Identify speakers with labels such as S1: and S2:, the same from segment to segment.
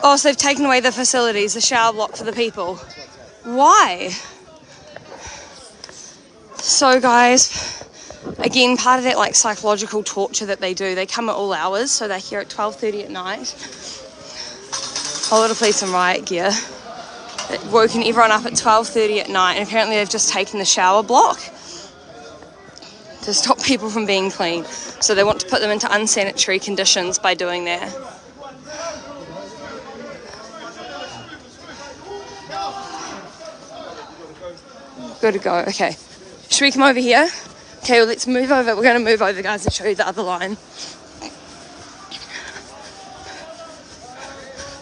S1: Oh, so they've taken away the facilities, the shower block for the people. Why? So guys, again, part of that like psychological torture that they do, they come at all hours, so they're here at 12:30 at night. A lot of police and riot gear. They've woken everyone up at 12:30 at night, and apparently they've just taken the shower block to stop people from being clean. So they want to put them into unsanitary conditions by doing that. Good to go, okay. Should we come over here? Okay, well let's move over. We're going to move over, guys, and show you the other line.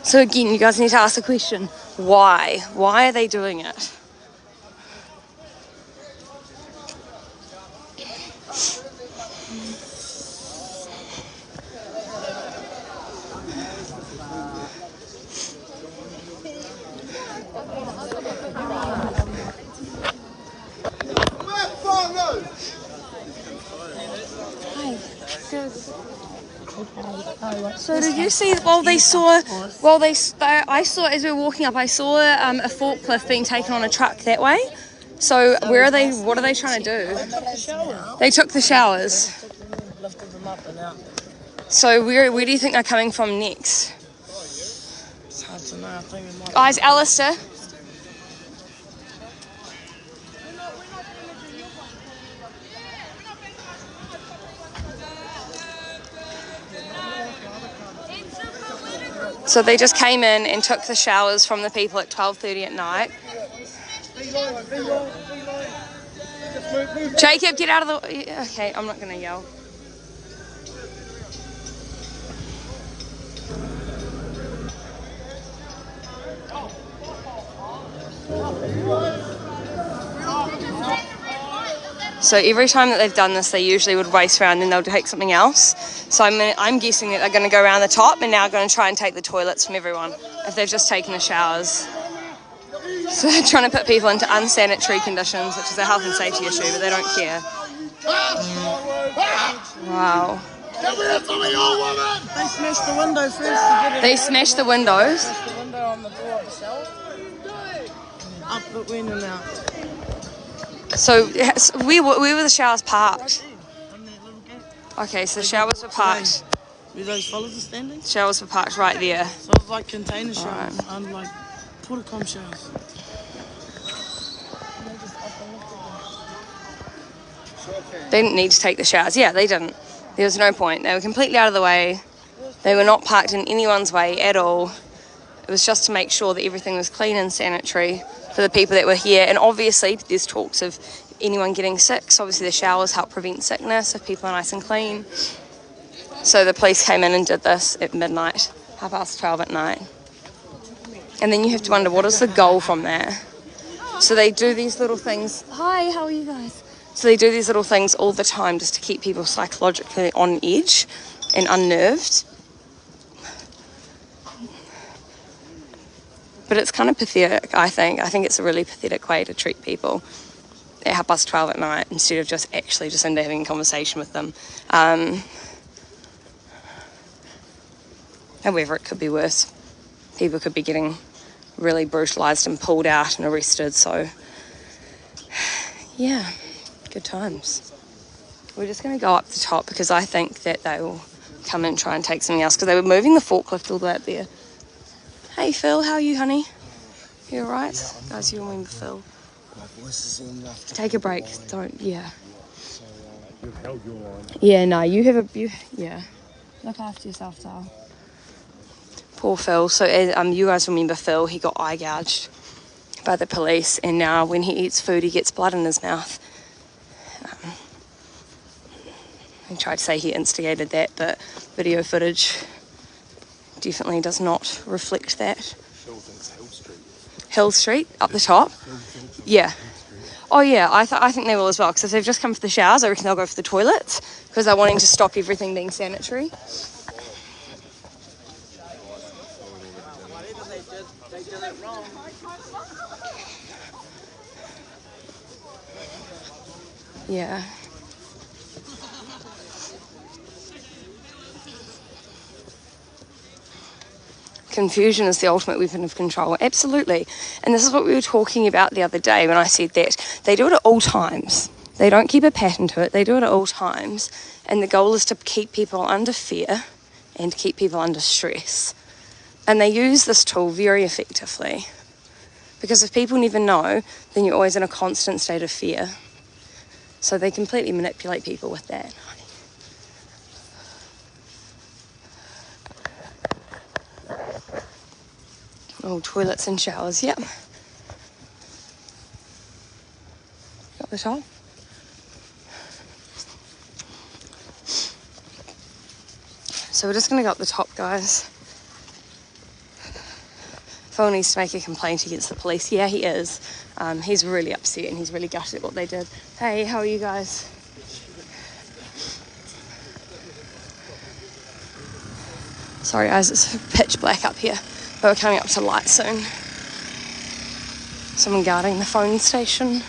S1: So again, you guys need to ask the question, why? Why are they doing it? So did you see, I saw as we were walking up, I saw a forklift being taken on a truck that way. So where are they, what are they trying to do? They took the showers. So where do you think they're coming from next?
S2: It's hard to know. I think it might.
S1: Guys, Alistair. So they just came in and took the showers from the people at 12:30 at night. Jacob, get out of the... Okay, I'm not going to yell. So every time that they've done this, they usually would race around and they'll take something else. So I'm guessing that they're going to go around the top and now going to try and take the toilets from everyone if they've just taken the showers. So they're trying to put people into unsanitary conditions, which is a health and safety issue, but they don't care. Wow.
S2: They smashed the window first to get it.
S1: They smashed the windows?
S2: Smashed the window on the door of the cell. Up the window now.
S1: So where were the showers parked? Okay, so the showers were parked.
S2: Where those fellas are standing?
S1: Showers were parked right there.
S2: So it's like container showers and like porta-com showers.
S1: They didn't need to take the showers. Yeah, they didn't. There was no point. They were completely out of the way. They were not parked in anyone's way at all. It was just to make sure that everything was clean and sanitary for the people that were here. And obviously there's talks of anyone getting sick. So obviously the showers help prevent sickness if people are nice and clean. So the police came in and did this at midnight, 12:30 at night. And then you have to wonder, what is the goal from that? So they do these little things. Hi, how are you guys? So they do these little things all the time just to keep people psychologically on edge and unnerved. But it's kind of pathetic, I think. I think it's a really pathetic way to treat people at 12:30 at night instead of just actually just into having a conversation with them. However, it could be worse. People could be getting really brutalised and pulled out and arrested. So, yeah, good times. We're just going to go up the top because I think that they will come and try and take something else because they were moving the forklift all the way up there. Hey Phil, how are you, honey? You alright? Guys, you remember Phil.
S3: My voice is enough.
S1: Take a break. Don't, yeah.
S3: So, you've held your line.
S1: Yeah, no, you have a, yeah. Look after yourself, Dale. Poor Phil. So, you guys remember Phil, he got eye gouged by the police, and now when he eats food, he gets blood in his mouth. He tried to say he instigated that, but video footage definitely does not reflect that. Hill Street, up the top? Yeah. Oh yeah, I think they will as well, because if they've just come for the showers, I reckon they'll go for the toilets, because they're wanting to stop everything being sanitary. Yeah. confusion is the ultimate weapon of control. Absolutely. And this is what we were talking about the other day when I said that they do it at all times. They don't keep a pattern to it. They do it at all times. And the goal is to keep people under fear and keep people under stress. And they use this tool very effectively. Because if people never know, then you're always in a constant state of fear. So they completely manipulate people with that. Oh, toilets and showers, yep. Got the top. So we're just going to go up the top, guys. Phil needs to make a complaint against the police. Yeah, he is. He's really upset and he's really gutted at what they did. Hey, how are you guys? Sorry guys, it's pitch black up here, but we're coming up to light soon. Someone guarding the phone station.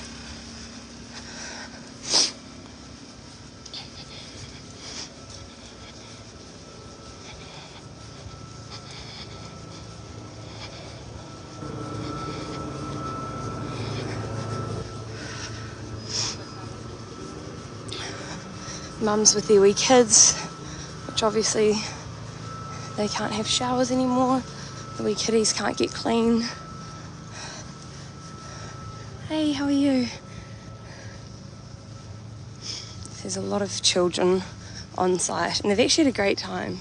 S1: Mums with their wee kids, which obviously they can't have showers anymore. The wee kiddies can't get clean. Hey, how are you? There's a lot of children on site and they've actually had a great time.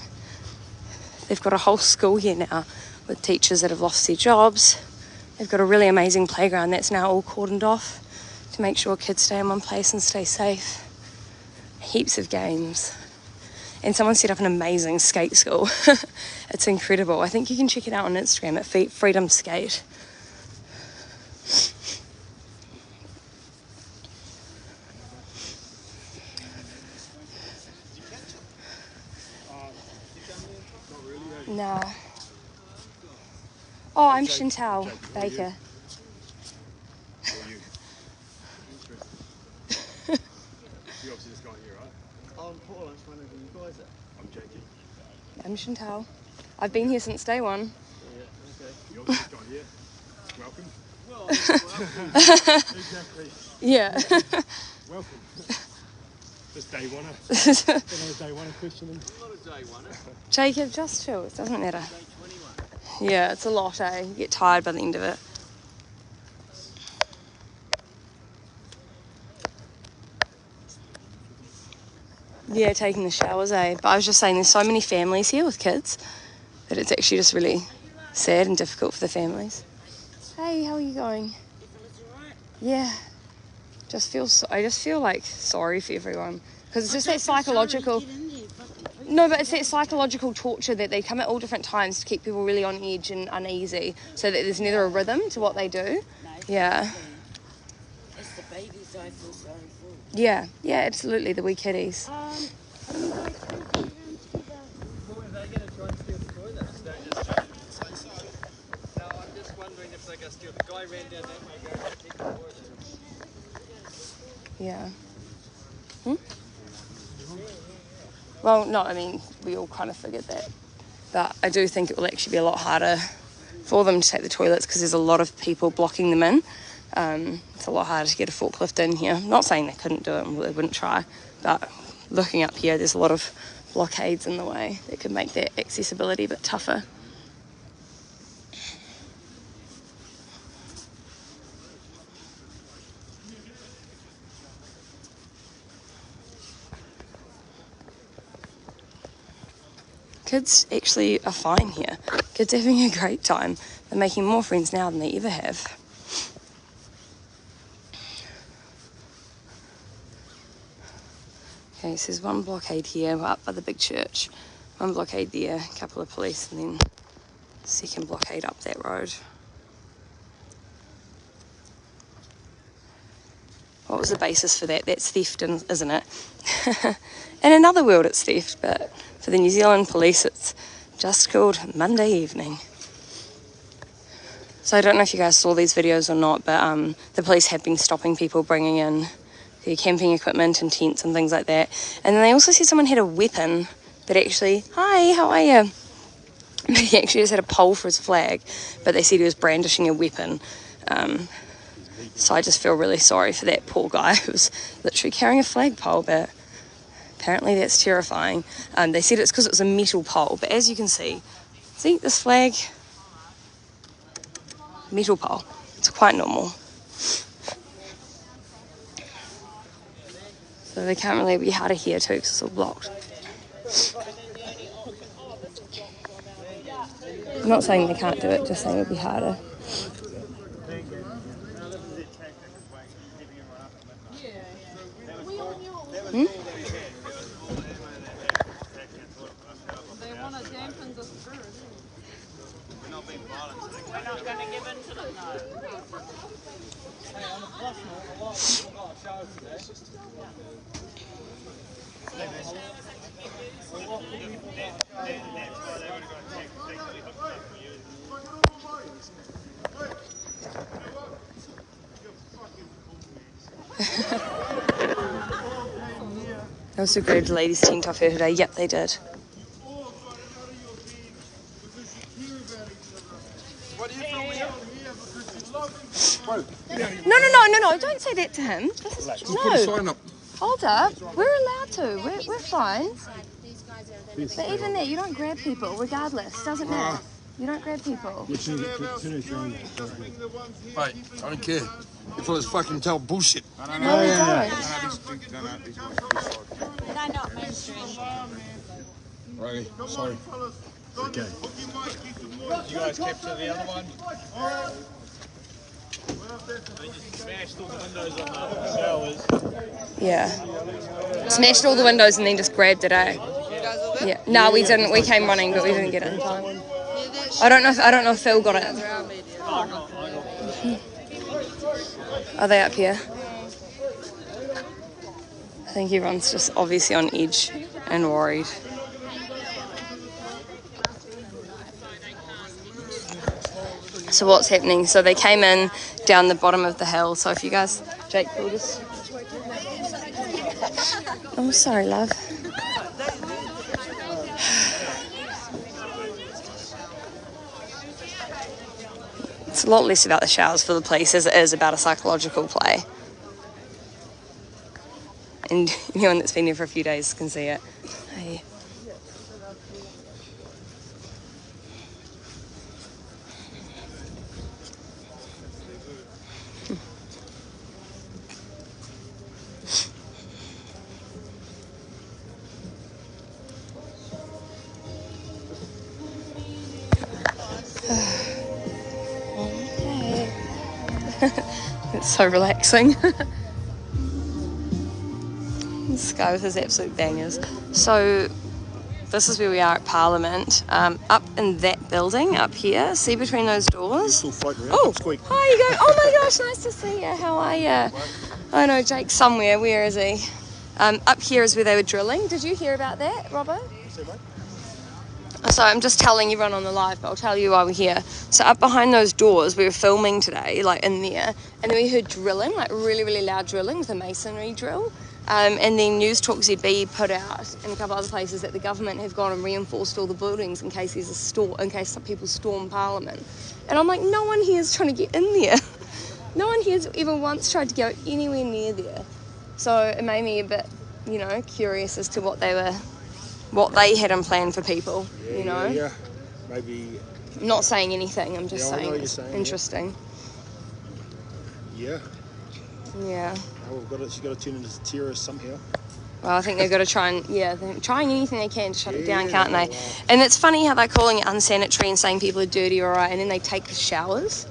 S1: They've got a whole school here now with teachers that have lost their jobs. They've got a really amazing playground that's now all cordoned off to make sure kids stay in one place and stay safe. Heaps of games. And someone set up an amazing skate school. It's incredible. I think you can check it out on Instagram at Freedom Skate. Nah. Oh, I'm Chantal Baker.
S3: You obviously just got here, right?
S2: I'm Paul, I'm one of you guys.
S3: I'm Jakey.
S1: I'm Chantal. I've been here since day one.
S2: Yeah, okay.
S3: You obviously just got here. Welcome.
S2: Well,
S3: Exactly.
S1: Yeah.
S3: Welcome. Just day one. Another day one questioning.
S2: not a day one,
S1: Jacob, just chill. It doesn't matter.
S2: day 21.
S1: Yeah, it's a lot, eh? You get tired by the end of it. Yeah, taking the showers, eh? But I was just saying there's so many families here with kids that it's actually just really sad and difficult for the families. Hey, how are you going? Yeah. I just feel like sorry for everyone. Because it's just that psychological... No, but it's that psychological torture that they come at all different times to keep people really on edge and uneasy so that there's neither a rhythm to what they do. Yeah.
S4: It's the babies I feel sorry for.
S1: Yeah, absolutely, the wee kiddies.
S2: Well, are they going to try and steal the toilets? No, I'm just wondering if they're going to steal. The guy ran down that way going to take the toilets.
S1: Yeah. Well, no, I mean, we all kind of figured that. But I do think it will actually be a lot harder for them to take the toilets because there's a lot of people blocking them in. It's a lot harder to get a forklift in here. I'm not saying they couldn't do it and they wouldn't try, but looking up here, there's a lot of blockades in the way that could make that accessibility a bit tougher. Kids actually are fine here. Kids are having a great time. They're making more friends now than they ever have. Okay, so there's one blockade here, we're up by the big church. One blockade there, a couple of police, and then second blockade up that road. What was the basis for that? That's theft, isn't it? In another world it's theft, but for the New Zealand police it's just called Monday evening. So I don't know if you guys saw these videos or not, but the police have been stopping people bringing in their camping equipment and tents and things like that. And then they also said someone had a weapon that actually, hi, how are you? But he actually just had a pole for his flag, but they said he was brandishing a weapon. So I just feel really sorry for that poor guy who was literally carrying a flagpole, but apparently that's terrifying. They said it's because it was a metal pole, but as you can see this flag? Metal pole. It's quite normal. So they can't really be out of here too because it's all blocked. I'm not saying they can't do it, just saying it'd be harder. Hmm?
S5: They want to dampen the spirit. We're not being violent. We're not going to give in to them, no. Hey, on a plus note, a lot of people got showers today.
S1: They also grabbed the ladies' tent off her today. Yep, they did. No, don't say that to him. No. Hold up. We're allowed to. We're fine. But even there, you don't grab people, regardless. Doesn't matter. You don't grab people.
S6: Mate, I don't care. If it was fucking tell bullshit.
S1: No, we don't.
S5: They're not mainstream.
S6: Right, sorry.
S3: Okay.
S7: You guys capture the other one? They just smashed all the windows on the showers.
S1: Yeah. Smashed all the windows and then just grabbed it, eh? Yeah. No, we didn't. We came running, but we didn't get it in time. I don't know if Phil got it. Are they up here? I think everyone's just obviously on edge and worried. So what's happening? So they came in down the bottom of the hill. So if you guys, Jake, will just... Oh, sorry, love. It's a lot less about the showers for the police as it is about a psychological play. And anyone that's been here for a few days can see it. Hey. It's so relaxing. This guy with his absolute bangers. So this is where we are at Parliament. Up in that building up here, see between those doors. Oh, hi you go. Oh my gosh, nice to see you. How are you? I know Jake's somewhere. Where is he? Up here is where they were drilling. Did you hear about that, Robbo? So I'm just telling everyone on the live, but I'll tell you while we're here. So up behind those doors, we were filming today, like in there, and then we heard drilling, like really, really loud drilling with a masonry drill. And then News Talk ZB put out in a couple other places that the government have gone and reinforced all the buildings in case there's a storm, in case some people storm Parliament. And I'm like, no one here is trying to get in there. No one here's even once tried to go anywhere near there. So it made me a bit, you know, curious as to what they had in plan for people, you know?
S6: Yeah, maybe...
S1: I'm not saying anything, I'm just saying it's interesting.
S6: Yeah.
S1: Yeah.
S6: Now she's got to turn into terrorists somehow.
S1: Well, I think they've got to try and, they're trying anything they can to shut it down, can't they? Wow. And it's funny how they're calling it unsanitary and saying people are dirty, all right, and then they take the showers.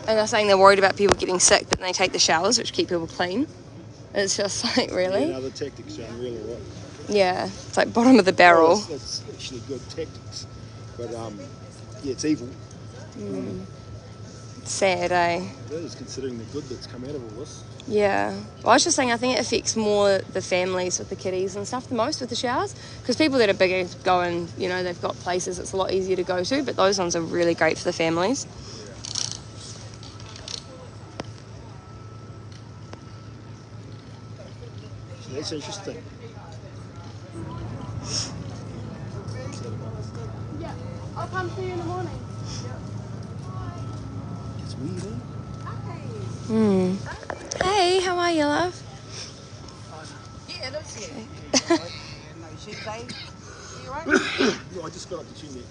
S1: And they're saying they're worried about people getting sick, but then they take the showers, which keep people clean. It's just like, really?
S6: Yeah, other tactics sound really right.
S1: Yeah, it's like bottom of the barrel.
S6: Well, that's actually good tactics, but yeah, it's evil.
S1: It's sad, eh?
S6: It is, considering the good that's come out of all this.
S1: Yeah. Well, I was just saying, I think it affects more the families with the kiddies and stuff the most with the showers, because people that are bigger go and, you know, they've got places it's a lot easier to go to, but those ones are really great for the families.
S6: So that's interesting.
S2: I'll come see you in the morning.
S6: It's weird, eh?
S1: Hey, how are you, love?
S2: Yeah, it is.
S1: Okay.
S2: No, she's babe. You right?
S6: No, I just got up the chimney.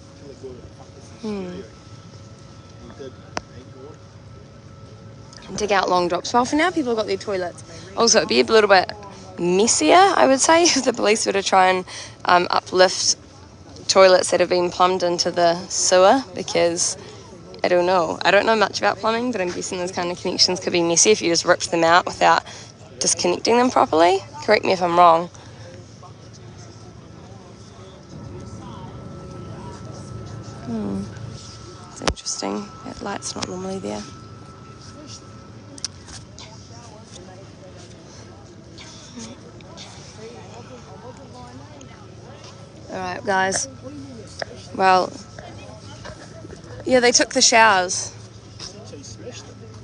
S1: Dig out long drops. Well, for now, people have got their toilets. Also, it'd be a little bit messier, I would say, if the police were to try and uplift toilets that have been plumbed into the sewer, because I don't know much about plumbing, but I'm guessing those kind of connections could be messy if you just ripped them out without disconnecting them properly. Correct me if I'm wrong. It's interesting. That light's not normally there. Alright, guys. Well, yeah, they took the showers.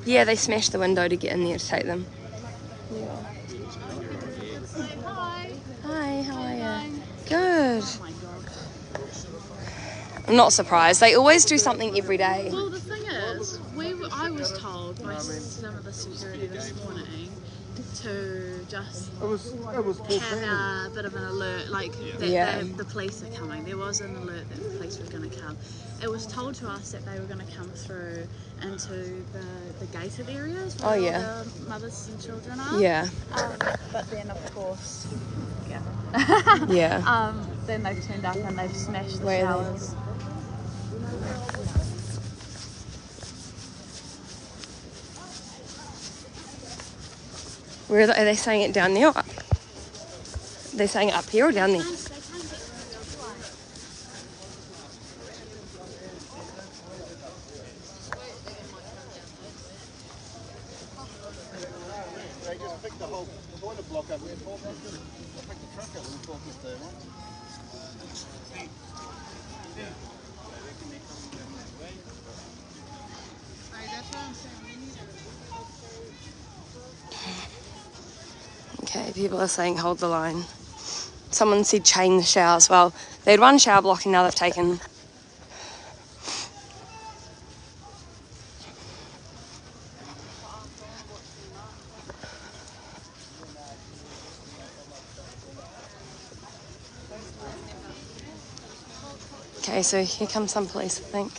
S1: Yeah, they smashed the window to get in there to take them. Hi, how are you? Good. I'm not surprised. They always do something every day.
S5: Well, the thing is, I was told by some of the security this morning to just have a bit of an alert, like that the police are coming. There was an alert that the police were going to come. It was told to us that they were going to come through into the gated areas where all the mothers and children are.
S1: Yeah.
S5: But then, of course, then they've turned up and they've smashed the showers.
S1: Where are they saying it down there? Are they saying it up here or down there?
S6: They just picked the whole toilet block up and picked the truck up and focused there, right?
S1: Okay, people are saying hold the line. Someone said chain the showers. Well, they had one shower block and now they've taken... Okay, so here comes some police, I think.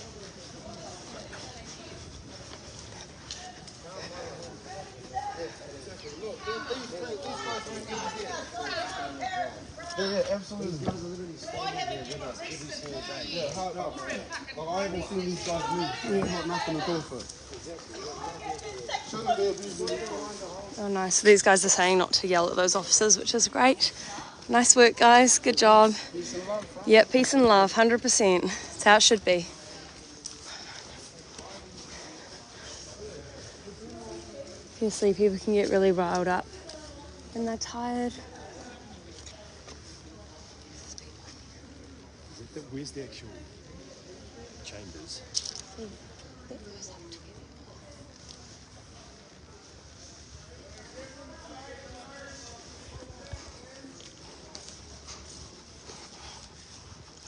S6: Yeah, absolutely. These guys are literally standing there with us every single day. Yeah, hard up. Like, I haven't seen these guys move. Not nothing at all for it.
S1: Oh, nice. So these guys are saying not to yell at those officers, which is great. Nice work, guys. Good job.
S6: Peace and love.
S1: Yep, peace and love, 100%. That's how it should be. Obviously, people can get really riled up and they're tired.
S3: Where's the actual chambers?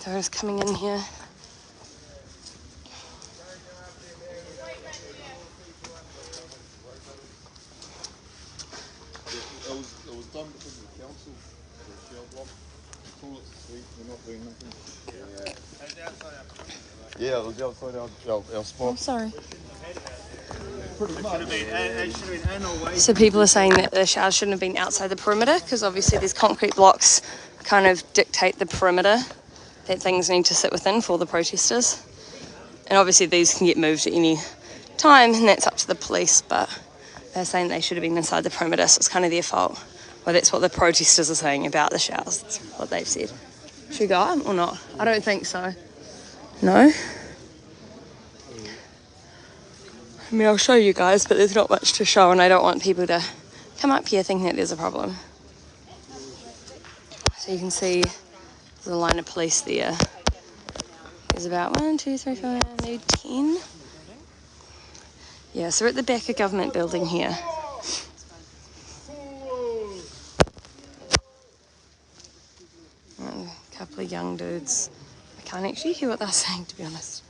S1: They're just coming in here.
S6: It was done because of the council, the shell block. Toilets asleep, we're not doing nothing. Yeah, it was outside our spot.
S1: I'm sorry.
S6: It should have been in or way.
S1: So people are saying that the showers shouldn't have been outside the perimeter because obviously these concrete blocks kind of dictate the perimeter that things need to sit within for the protesters. And obviously these can get moved at any time and that's up to the police, but they're saying they should have been inside the perimeter, so it's kind of their fault. Well, that's what the protesters are saying about the showers. That's what they've said. Should we go up or not? I don't think so. No? I mean, I'll show you guys, but there's not much to show and I don't want people to come up here thinking that there's a problem. So you can see there's a line of police there. There's about 1, 2, 3, 4, maybe 10. Yeah, so we're at the back of government building here. A couple of young dudes. I can't actually hear what they're saying, to be honest.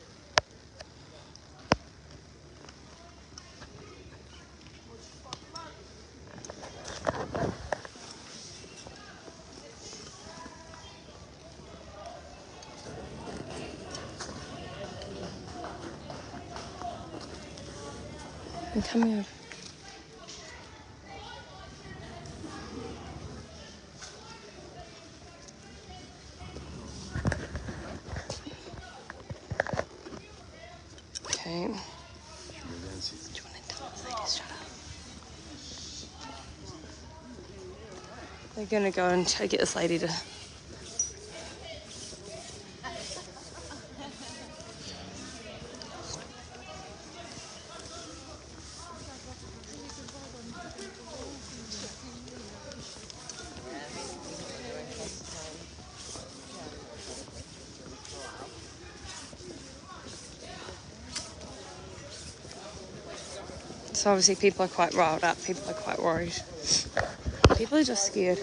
S1: I'm coming over. Okay. Do you want to tell the ladies shut up? They're gonna go and get this lady to. So obviously people are quite riled up, people are quite worried. People are just scared.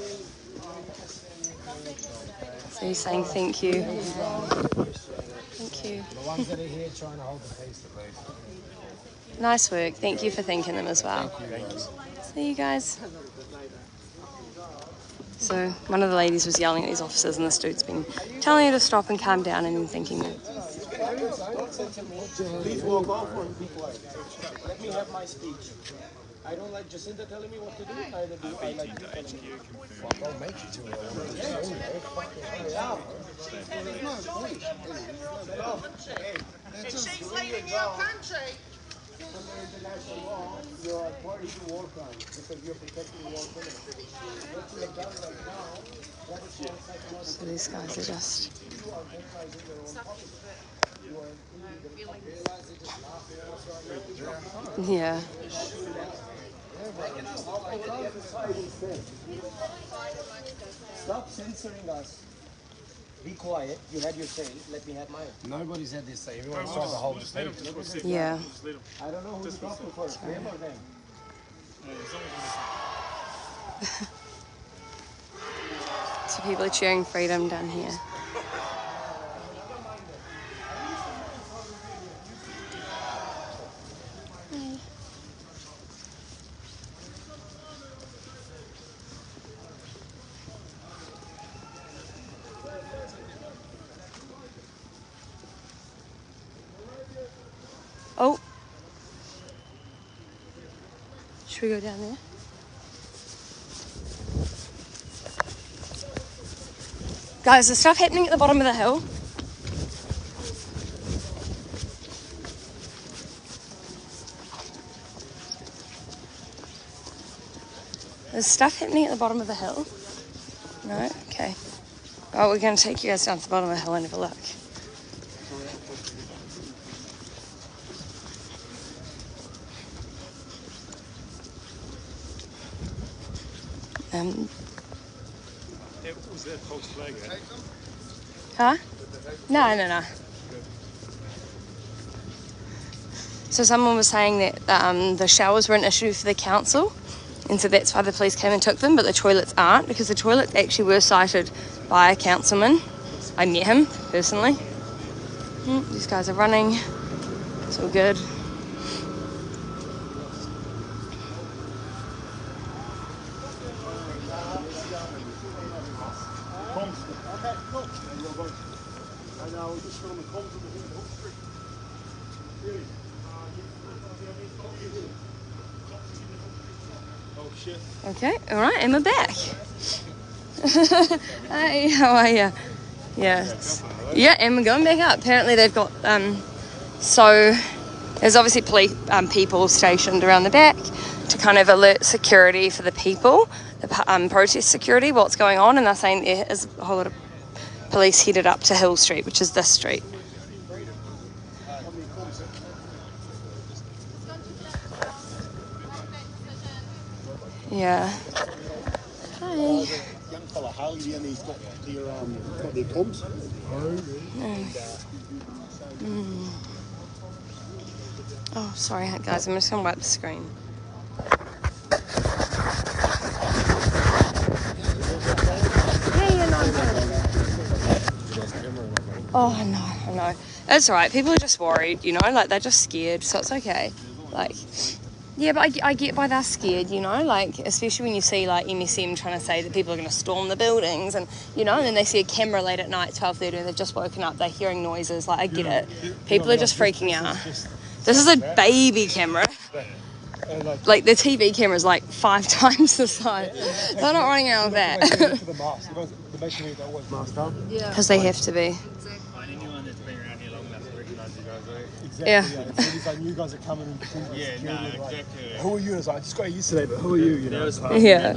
S1: So he's saying thank you. Thank you.
S6: The ones that are here trying to hold the peace, the place.
S1: Nice work. Thank you for thanking them as well. See you guys. So one of the ladies was yelling at these officers and this dude's been telling her to stop and calm down and then thanking them.
S6: Please walk off and be quiet. Let me have my speech. I don't like Jacinta telling me what to do, neither do I like you telling me. Well, don't make you do
S2: And she's leaving your country.
S6: Under international law, you're a party to war crimes because you're protecting war criminals. What you have done right now, that is called psychological.
S1: So these guys are just.
S6: You are penalizing your own public. You are illegal.
S1: Yeah.
S6: Stop censoring us. Be quiet. You had your say. Let me have mine. Nobody's had this say. Everyone's trying to hold the stage.
S1: Yeah.
S6: I don't know who's talking first. Them or them?
S1: So people are cheering freedom down here. Oh. Should we go down there? Guys, there's stuff happening at the bottom of the hill. There's stuff happening at the bottom of the hill. No? Okay. Oh, we're going to take you guys down to the bottom of the hill and have a look.
S3: Was there a false flag there?
S1: Huh? No. So someone was saying that the showers were an issue for the council, and so that's why the police came and took them, but the toilets aren't, because the toilets actually were cited by a councilman. I met him personally. These guys are running. It's all good. Okay, all right, and we're back. Hi, how are you? Yeah, and we're going back up. Apparently they've got, so there's obviously police people stationed around the back to kind of alert security for the people, the protest security, what's going on, and they're saying there is a whole lot of police headed up to Hill Street, which is this street. Yeah. Hi.
S6: Young fella Harley and he's got their comms.
S1: Oh, sorry guys, I'm just gonna wipe the screen. Yeah, no, I'm good. Oh, no, I know. It's all right. People are just worried, you know, like, they're just scared, so it's okay. Like, yeah, but I get why they're scared, you know, like, especially when you see, like, MSM trying to say that people are going to storm the buildings and, you know, and then they see a camera late at night, 12:30, and they've just woken up, they're hearing noises. Like, I get it. People are just freaking out. This is a baby camera. Like, the TV camera is like 5 times the size. They're not running out of that. Because they have to be.
S7: Anyone that's been around here long enough to recognise you guys, right?
S3: Exactly.
S1: Yeah.
S3: So these like new guys are coming and
S7: Exactly.
S3: who are you? It's like, I just got used to that, but who are you? You know.
S7: Last week, you know,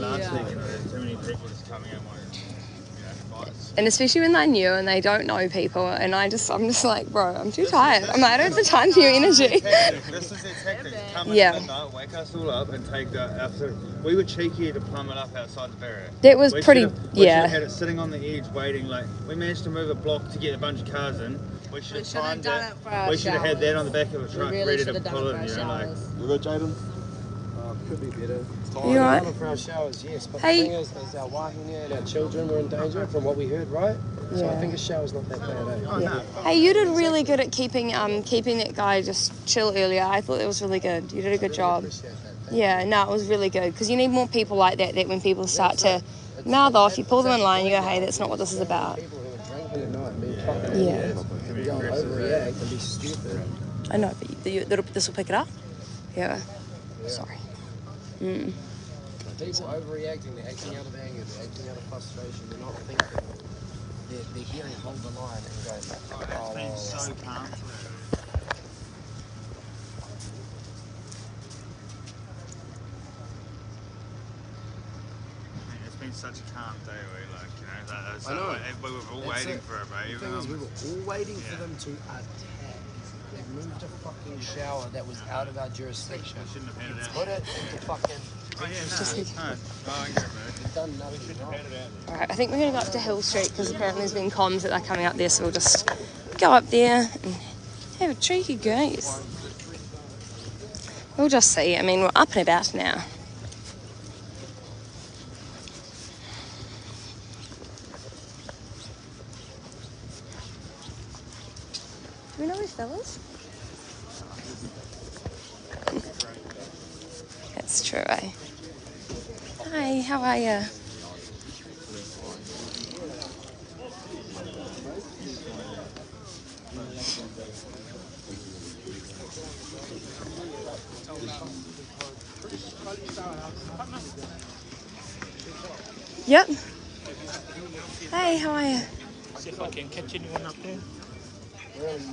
S7: too many people just coming out fights.
S1: And especially when they're new and they don't know people, and I'm just like, bro, I'm too tired. I don't have the time for your energy.
S7: This is their tactic. Come in at midnight, wake us all up, and take the after. We were cheeky to plumb it up outside the barrier.
S1: That was pretty,
S7: We
S1: yeah.
S7: should have had it sitting on the edge, waiting. Like we managed to move a block to get a bunch of cars in. We should have timed it. We should have had that on the back of a truck, ready to pull it. You know, like.
S3: We got Jaden.
S6: Could be better.
S1: You right?
S6: For our showers, yes. But
S1: Hey.
S6: the thing is our wahine and our children were in danger from what we heard, right? So I think a shower's not that bad, eh?
S1: Yeah. Hey, you did really good at keeping that guy just chill earlier. I thought that was really good. You did a good job. Yeah, no, it was really good because you need more people like that. That when people start to mouth off, you pull them in line. You go, hey, that's not what this is about.
S6: People who are drinking at night and being fucking
S1: Yeah.
S6: going overreact and be stupid.
S1: I know, but this will pick it up. Yeah. Sorry.
S6: People overreacting, they're acting out of anger, they're acting out of frustration, they're not thinking. They're hearing hold the line and going,
S7: It's been so calm. It's been such a calm day, like, you know,
S6: I know.
S7: We were all waiting for it, bro.
S6: The thing is, we were all waiting for them to attack. They moved a fucking shower that was out of our jurisdiction.
S7: We shouldn't have had it out.
S6: Put it into fucking...
S7: Oh, yeah, no. I get it, bro.
S6: Done nothing wrong.
S1: Alright, I think we're going to go up to Hill Street because apparently there's been comms that they're coming up there, so we'll just go up there and have a cheeky gaze. We'll just see. I mean, we're up and about now. Do we know where Phil is? That's true, eh? Hi, how are you? Yep. Hey, how are you?
S3: See if I can catch anyone up there.
S1: Yes.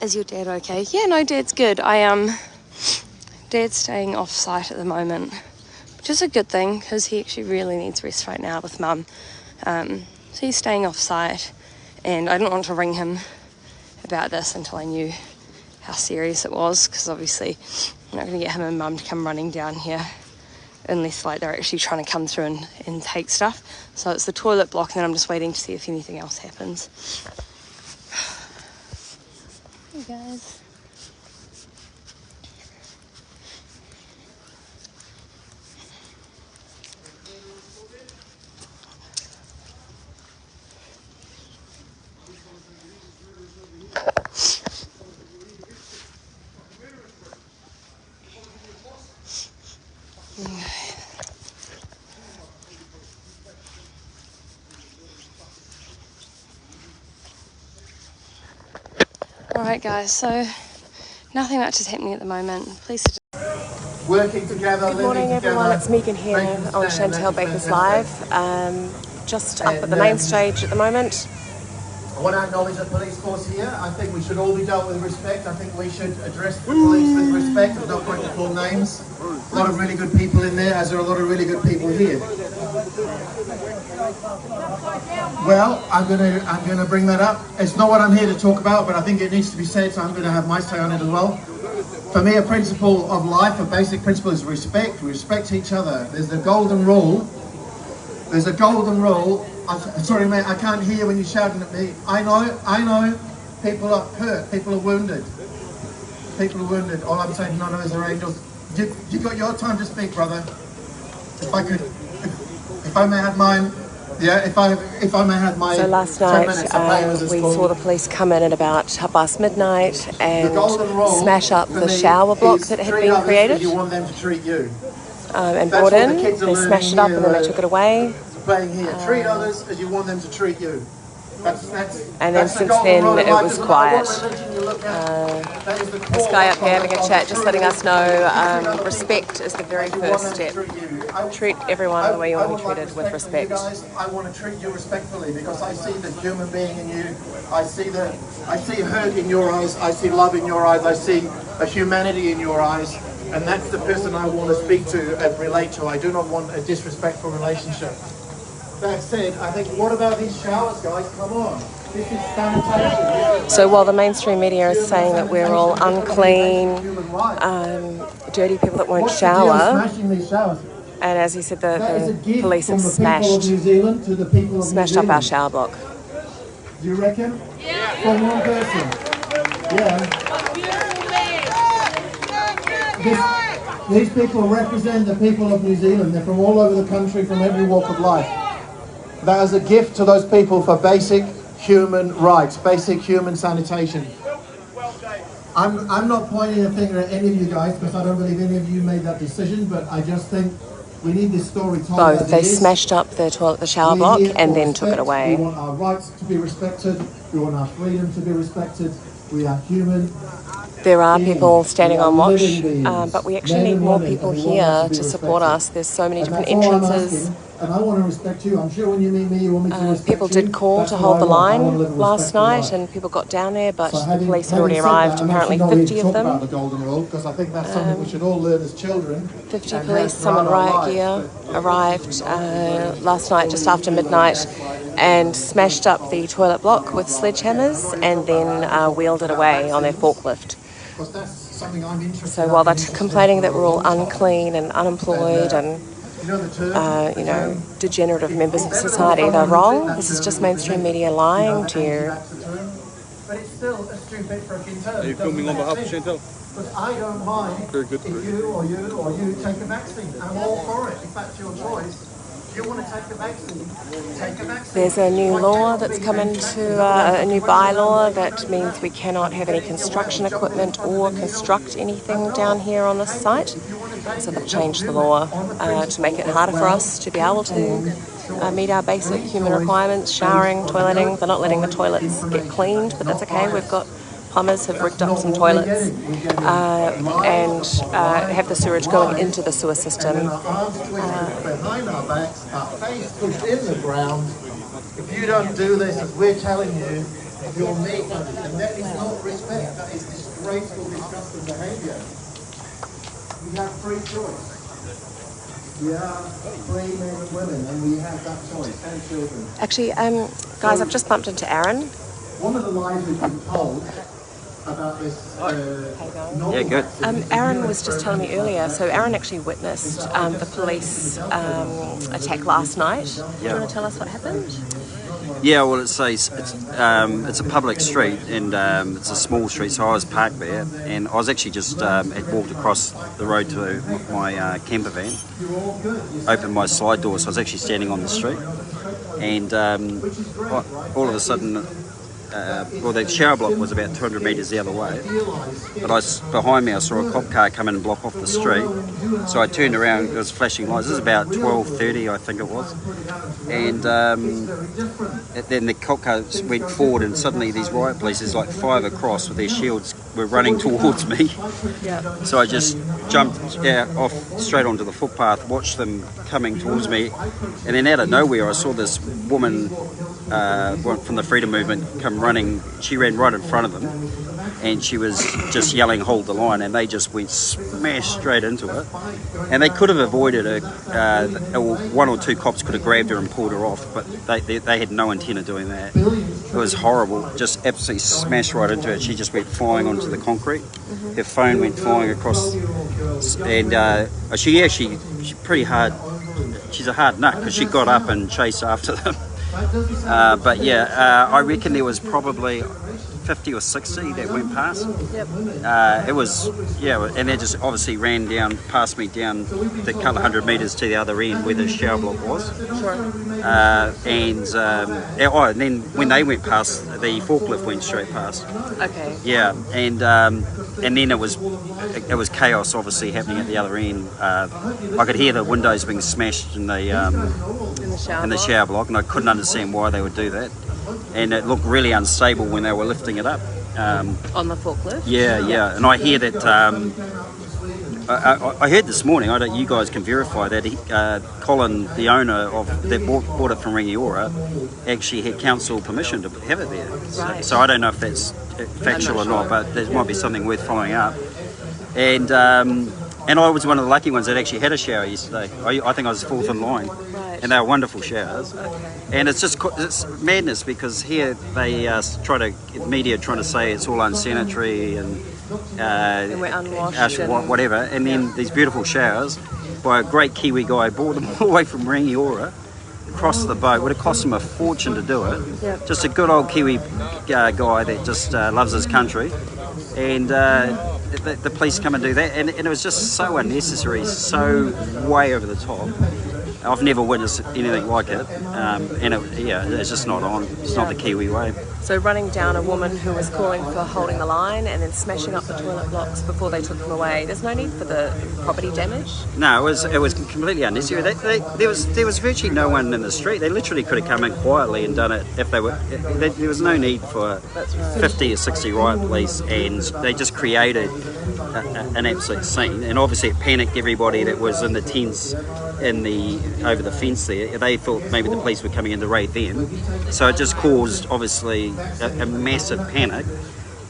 S1: Is your dad okay? Yeah, no, Dad's good. Dad's staying off site at the moment, which is a good thing because he actually really needs rest right now with Mum. So he's staying off site, and I didn't want to ring him about this until I knew how serious it was, because obviously I'm not going to get him and Mum to come running down here unless like they're actually trying to come through and take stuff. So it's the toilet block, and then I'm just waiting to see if anything else happens. Hey guys. Alright guys, so nothing much is happening at the moment. Please
S6: Working together,
S1: Good morning everyone, it's Megan here on Chantel Baker's Live. Just up at the main stage at the moment.
S6: I want to acknowledge the police force here. I think we should all be dealt with respect. I think we should address the police with respect. There's no point to call names. A lot of really good people in there, as there are a lot of really good people here. Well, I'm gonna bring that up. It's not what I'm here to talk about, but I think it needs to be said, so I'm gonna have my say on it as well. For me, a principle of life, a basic principle is respect. We respect each other. There's the golden rule. There's a golden rule. Sorry, mate, I can't hear when you're shouting at me. I know. People are hurt. People are wounded. People are wounded. All I'm saying, none of us are angels. You got your time to speak, brother. If I could, if I may have mine. Yeah, if I may have my.
S8: So last night we saw the police come in at about midnight and smash up the shower block that had been created.
S6: You want them to treat you.
S8: And brought in. They smashed it up and then they took it away.
S6: Playing here. Treat others as you want them to treat you.
S8: And then since then it was quiet. This guy up here having a chat, just letting us know respect is the very first step. Treat everyone the way you want to be treated, with respect.
S6: I want to treat you respectfully because I see the human being in you. I see hurt in your eyes. I see love in your eyes. I see a humanity in your eyes. And that's the person I want to speak to and relate to. I do not want a disrespectful relationship. That said, I think, what about these showers, guys? Come on. This is sanitation.
S8: So while the mainstream media is saying that we're all unclean, dirty people that won't shower, and as he said, the police have smashed up our shower block.
S6: Do you reckon? Yeah. From one person? Yeah. These people represent the people of New Zealand. They're from all over the country, from every walk of life. That is a gift to those people for basic human rights, basic human sanitation. I'm not pointing a finger at any of you guys because I don't believe any of you made that decision, but I just think we need this story told.
S8: Both. They smashed up the shower block and then took it away.
S6: We want our rights to be respected. We want our freedom to be respected. We are human.
S8: There are people standing on watch, but we actually need more people here to support us. There's so many different entrances.
S6: And I want to respect you. I'm sure when you meet me, you want me to respect
S8: people
S6: you.
S8: did call to hold the line last night, and people got down there, but the police had already arrived. Apparently 50 of them.
S6: About the golden rule, because I think that's something we should all learn as children.
S8: 50 police, some in riot gear, arrived last night just after midnight and smashed up the toilet block with sledgehammers and then wheeled it away on their forklift. So while they're complaining that we're all unclean and unemployed and degenerative members of society, they're wrong. This is just mainstream media lying to you.
S6: But it's still a stupid freaking term.
S3: Are you filming on behalf of Chantal?
S6: But I don't mind if you or you take a vaccine. I'm all for it. If that's your choice. If you want to take a vaccine, take a vaccine.
S8: There's a new law that's come into, a new bylaw that means we cannot have any construction equipment or construct anything down here on this site. So they've changed the law to make it harder for us to be able to meet our basic human requirements, showering, toileting. They're not letting the toilets get cleaned, but that's okay. We've got plumbers have rigged up some toilets and have the sewage going into the sewer system.
S6: Behind our backs, our face pushed in the ground. If you don't do this, as we're telling you, you'll make it. And that is not respect. That is disgraceful, disgusting behaviour. We have free choice. We are free men and women, and we have that choice, and children.
S8: Actually, guys, I've just bumped into Aaron.
S6: One of the lies we've been told about this
S7: good.
S8: Aaron was just telling me earlier, so Aaron actually witnessed the police attack last night. Do you want to tell us what happened?
S9: Yeah, well, it's a public street and it's a small street, so I was parked there and I was actually just had walked across the road to my camper van, opened my slide door, so I was actually standing on the street, and all of a sudden, the shower block was about 200 metres the other way, but behind me I saw a cop car come in and block off the street, so I turned around, it was flashing lights. This is about 12:30 I think it was, and then the cop car went forward and suddenly these riot police, like 5 across with their shields, were running towards me. So I just jumped off straight onto the footpath, watched them coming towards me, and then out of nowhere I saw this woman from the freedom movement come running. She ran right in front of them, and she was just yelling, "Hold the line," and they just went smash straight into it. And they could have avoided her. One or two cops could have grabbed her and pulled her off, but they had no intent of doing that. It was horrible. Just absolutely smashed right into it. She just went flying onto the concrete. Her phone went flying across, and she pretty hard. She's a hard nut because she got up and chased after them. But yeah, I reckon there was probably 50 or 60 that went past. It was, yeah, and they just obviously ran down, past me down the couple of 100 metres to the other end where the shower block was. And then when they went past, the forklift went straight past.
S8: Okay.
S9: Yeah, and then it was chaos obviously happening at the other end. I could hear the windows being smashed in the shower block, and I couldn't understand why they would do that. And it looked really unstable when they were lifting it up.
S8: On the forklift?
S9: Yeah. And I hear that, I heard this morning, you guys can verify that Colin, the owner that bought it from Rangiora, actually had council permission to have it there.
S8: Right.
S9: So I don't know if that's factual or not, but there might be something worth following up. And I was one of the lucky ones that actually had a shower yesterday. I think I was fourth in line. And they were wonderful showers. And it's madness because here they the media trying to say it's all unsanitary and
S8: we're unwashed
S9: whatever. And then these beautiful showers by a great Kiwi guy, bought them all the way from Rangiora across the boat. Would have cost him a fortune to do it.
S8: Yep.
S9: Just a good old Kiwi guy that just loves his country. And the police come and do that, and it was just so unnecessary, so way over the top. I've never witnessed anything like it, and it's just not on. It's not the Kiwi way.
S8: So running down a woman who was calling for holding the line and then smashing up the toilet blocks before they took them away. There's no need for the property damage.
S9: No, it was completely unnecessary. There was virtually no one in the street. They literally could have come in quietly and done it if they were. There was no need for 50 or 60 riot police, and they just created an absolute scene. And obviously it panicked everybody that was in the tents over the fence there. They thought maybe the police were coming in to raid them, so it just caused obviously a massive panic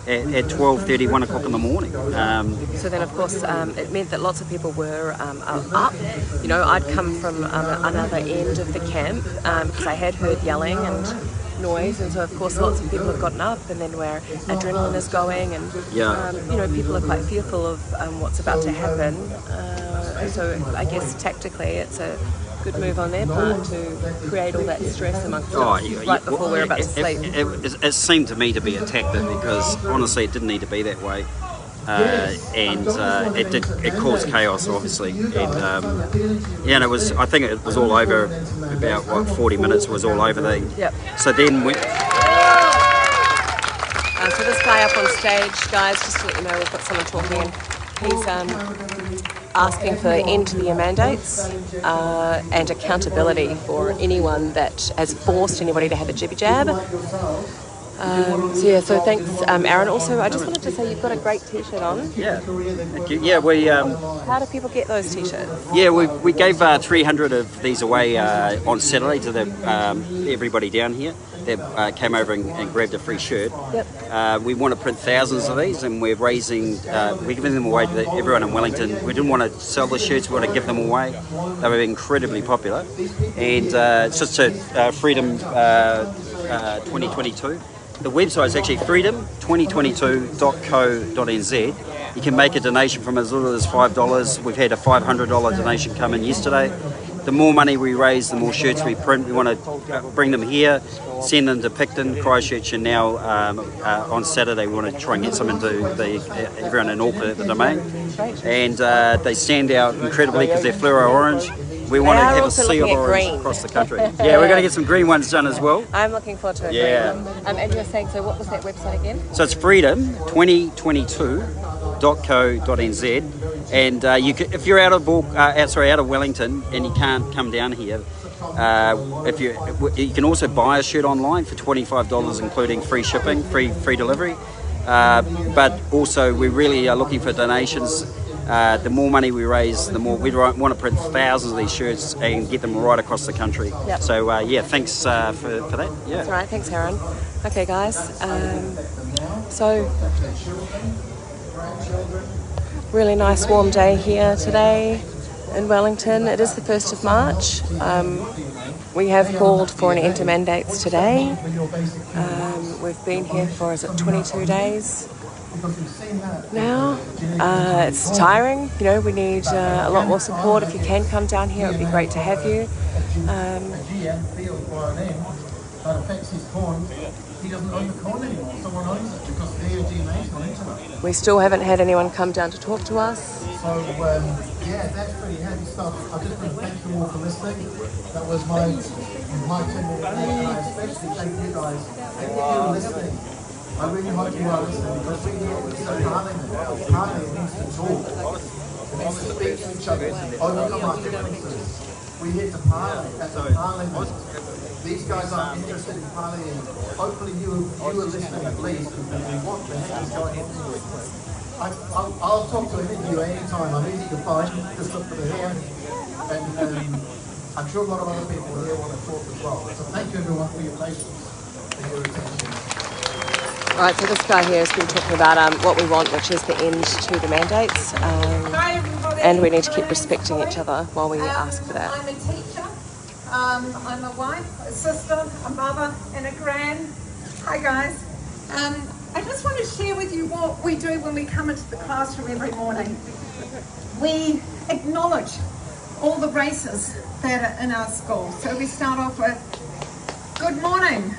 S9: at 12:30, 1 o'clock in the morning.
S8: So then of course it meant that lots of people were up. You know, I'd come from another end of the camp because I had heard yelling and noise, and so of course lots of people have gotten up, and then where adrenaline is going, and you know, people are quite fearful of what's about to happen. So I guess tactically it's a good move on their part to create all that stress amongst us right before we're about to sleep.
S9: It seemed to me to be a tactic because honestly it didn't need to be that way. And it caused chaos obviously, and it was, I think it was all over about 40 minutes was all over so then
S8: so this guy up on stage, guys, just to let you know, we've got someone talking, and he's asking for end to the mandates and accountability for anyone that has forced anybody to have a jibby jab. So thanks, Aaron. Also, I just wanted to say you've got a great T-shirt on.
S9: Yeah, thank you. Yeah, we.
S8: How do people get those T-shirts?
S9: Yeah, we gave 300 of these away on Saturday to everybody down here that came over and grabbed a free shirt. Yep. We want to print thousands of these, and we're giving them away to everyone in Wellington. We didn't want to sell the shirts; we want to give them away. They were incredibly popular, and it's just a Freedom 2022. The website is actually freedom2022.co.nz. You can make a donation from as little as $5. We've had a $500 donation come in yesterday. The more money we raise, the more shirts we print. We want to bring them here, send them to Picton, Christchurch, and now on Saturday we want to try and get some into everyone in Auckland at the Domain. And they stand out incredibly because they're fluoro orange. We want to have a sea of orange across the country. Yeah, we're going to get some green ones done as well.
S8: I'm looking forward to it.
S9: Yeah.
S8: And you were saying, so what was that website again?
S9: So it's freedom2022.co.nz, and if you're out of Wellington and you can't come down here, you can also buy a shirt online for $25, including free shipping, free delivery. But also we really are looking for donations. The more money we raise, the more we want to print thousands of these shirts and get them right across the country. Yep. So thanks for that. Yeah.
S8: That's all right. Thanks, Aaron. Okay, guys. So, really nice warm day here today in Wellington. It is the 1st of March. We have called for an end to mandates today. We've been here for, is it 22 days now? It's tiring, you know, we need a lot more support. If you can come down here, it would be great to have you.
S6: That affects his corn. He doesn't own the corn anymore. Someone owns it because the AOGMA's gone into it.
S8: We still haven't had anyone come down to talk to us.
S6: So, yeah, that's pretty heavy stuff. I just want to thank you all for listening. That was my 10 minute day, and I especially thank you guys. Thank you for listening. I really hope you are listening because we here with Parliament needs to talk. It needs to speak to each other, overcome our differences. We're here to parley at the Parliament. These guys are interested in parleying. Hopefully you are listening at least, because we want the heck is going on here. I'll talk to any of you anytime. I'm easy to find. Just look for the hair. And I'm sure a lot of other people here want to talk as well. So thank you everyone for your patience and your attention.
S8: Right, so this guy here has been talking about what we want, which is the end to the mandates. And we need to keep respecting each other while we ask for that.
S10: I'm a teacher. I'm a wife, a sister, a mother, and a gran. Hi guys. I just want to share with you what we do when we come into the classroom every morning. We acknowledge all the races that are in our school. So we start off with, good morning,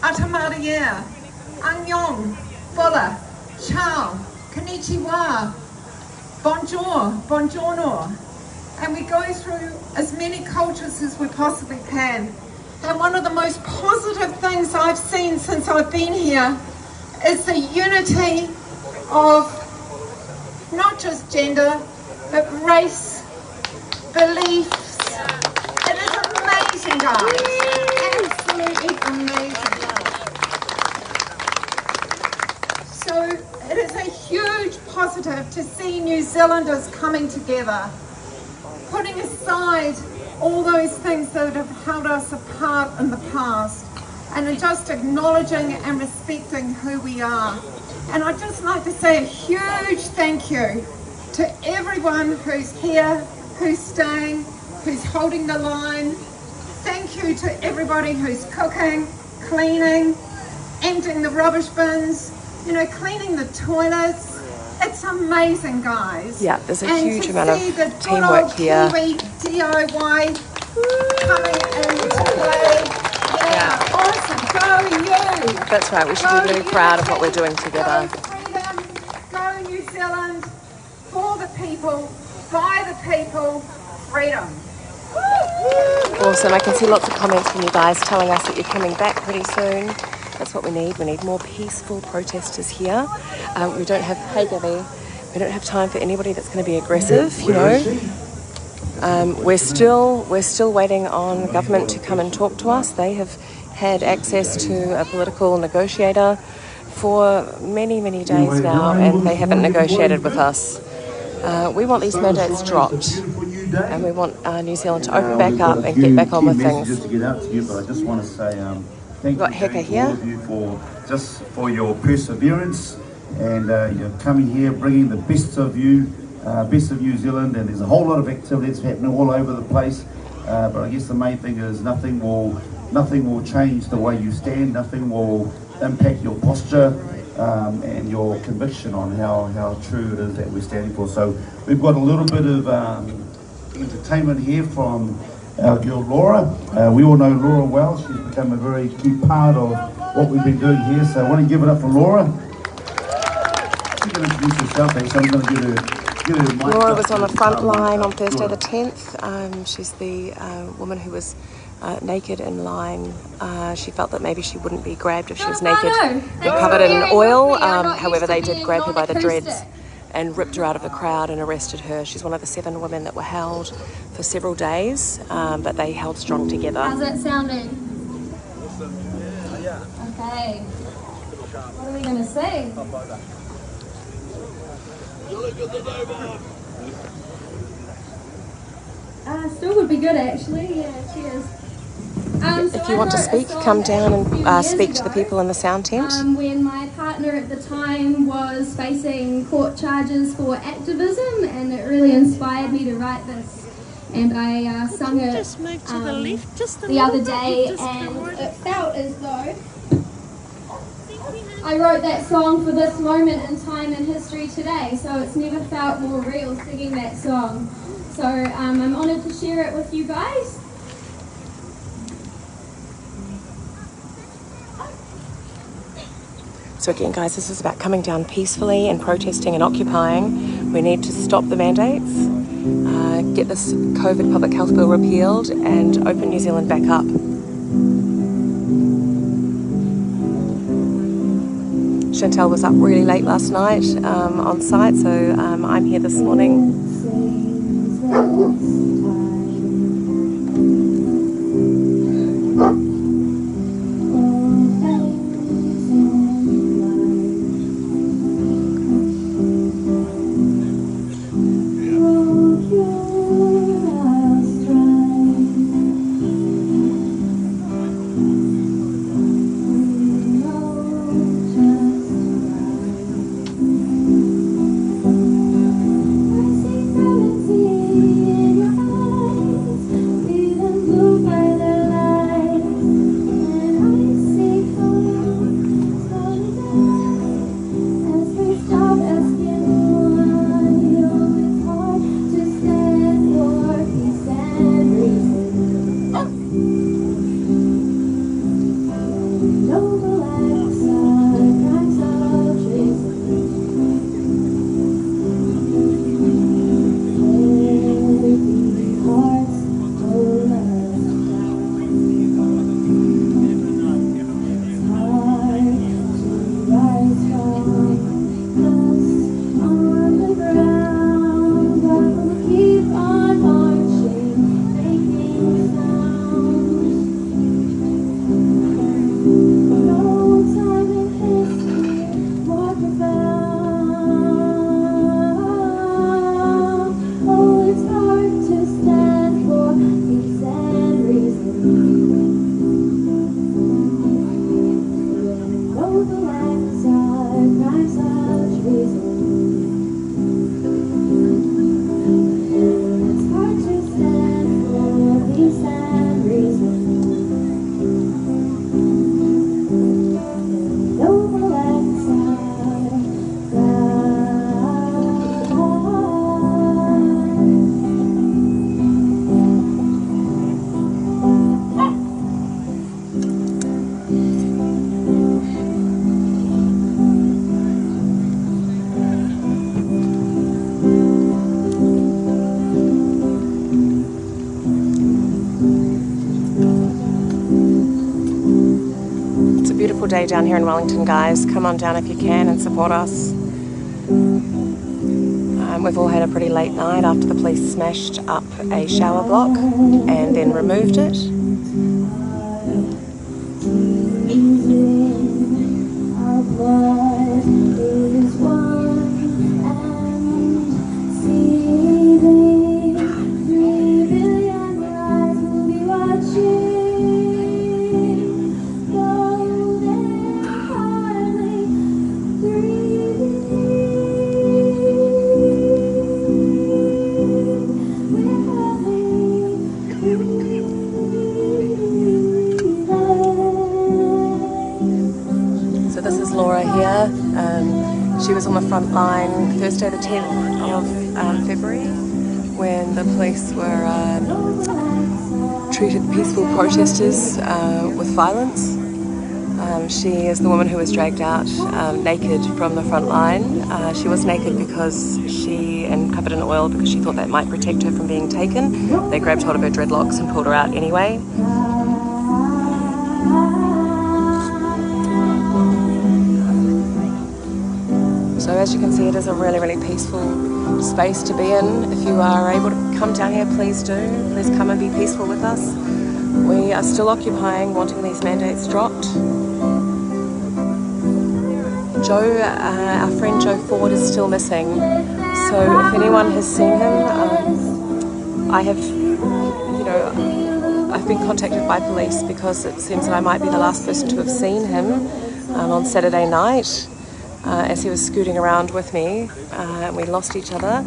S10: Atamariya, Annyeong, Bula, Ciao, Konnichiwa, Bonjour, Buongiorno. And we go through as many cultures as we possibly can. And one of the most positive things I've seen since I've been here is the unity of not just gender, but race, beliefs. It is amazing, guys. Absolutely amazing. So it is a huge positive to see New Zealanders coming together, putting aside all those things that have held us apart in the past, and just acknowledging and respecting who we are. And I'd just like to say a huge thank you to everyone who's here, who's staying, who's holding the line. Thank you to everybody who's cooking, cleaning, emptying the rubbish bins, you know, cleaning the toilets. It's amazing, guys.
S8: Yeah, there's a huge amount of teamwork here.
S10: Kiwi DIY coming into play. Yeah, awesome. Go you.
S8: That's right, we should be really proud of what we're doing together.
S10: Go freedom, go New Zealand, for the people, by the people, freedom.
S8: Awesome, I can see lots of comments from you guys telling us that you're coming back pretty soon. That's what we need. We need more peaceful protesters here. We don't have, hey Gabby, we don't have time for anybody that's going to be aggressive, you know. We're still waiting on government to come and talk to us. They have had access to a political negotiator for many, many days now, and they haven't negotiated with us. We want these mandates dropped, and we want New Zealand to open back up and get back on with things.
S11: Just to get out to you, but I just want to say thank you all of you for your perseverance and you're coming here, bringing the best of you, best of New Zealand, and there's a whole lot of activities happening all over the place. But I guess the main thing is nothing will change the way you stand. Nothing will impact your posture and your conviction on how true it is that we're standing for. So we've got a little bit of entertainment here from our girl Laura. We all know Laura well. She's become a very key part of what we've been doing here. So I want to give it up for Laura. She's going to introduce herself, so I'm going to give her mic.
S8: Laura was on the front line on Thursday the 10th. She's the woman who was naked in line. She felt that maybe she wouldn't be grabbed if she was naked and covered in oil. However, they did grab her by the dreads and ripped her out of the crowd and arrested her. She's one of the 7 women that were held for several days, but they held strong together.
S12: How's that sounding? Okay. What are we going to say? Still would be good actually. Yeah, cheers.
S8: If you want to speak, come down and speak to the people in the sound tent.
S12: When my partner at the time was facing court charges for activism, and it really inspired me to write this. And I sung it
S2: just move to the left just a
S12: the other
S2: little bit?
S12: day,
S2: Just
S12: and
S2: come right-
S12: it felt as though I wrote that song for this moment in time in history today, so it's never felt more real singing that song. So I'm honoured to share it with you guys.
S8: So again, guys, this is about coming down peacefully and protesting and occupying. We need to stop the mandates, get this COVID public health bill repealed, and open New Zealand back up. Chantel was up really late last night on site, so I'm here this morning. Day down here in Wellington, guys. Come on down if you can and support us. We've all had a pretty late night after the police smashed up a shower block and then removed it. She was on the front line Thursday the 10th of February when the police were treated peaceful protesters with violence. She is the woman who was dragged out naked from the front line. She was naked and covered in oil because she thought that might protect her from being taken. They grabbed hold of her dreadlocks and pulled her out anyway. So as you can see, it is a really, really peaceful space to be in. If you are able to come down here, please do. Please come and be peaceful with us. We are still occupying, wanting these mandates dropped. Joe, our friend Joe Ford, is still missing. So if anyone has seen him, I've been contacted by police because it seems that I might be the last person to have seen him on Saturday night. as he was scooting around with me, and we lost each other.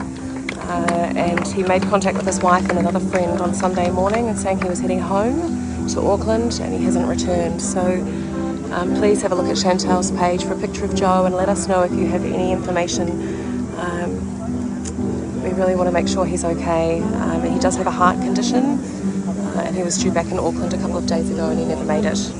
S8: And he made contact with his wife and another friend on Sunday morning and saying he was heading home to Auckland and he hasn't returned. So please have a look at Chantel's page for a picture of Joe and let us know if you have any information. We really want to make sure he's okay. He does have a heart condition, and he was due back in Auckland a couple of days ago and he never made it.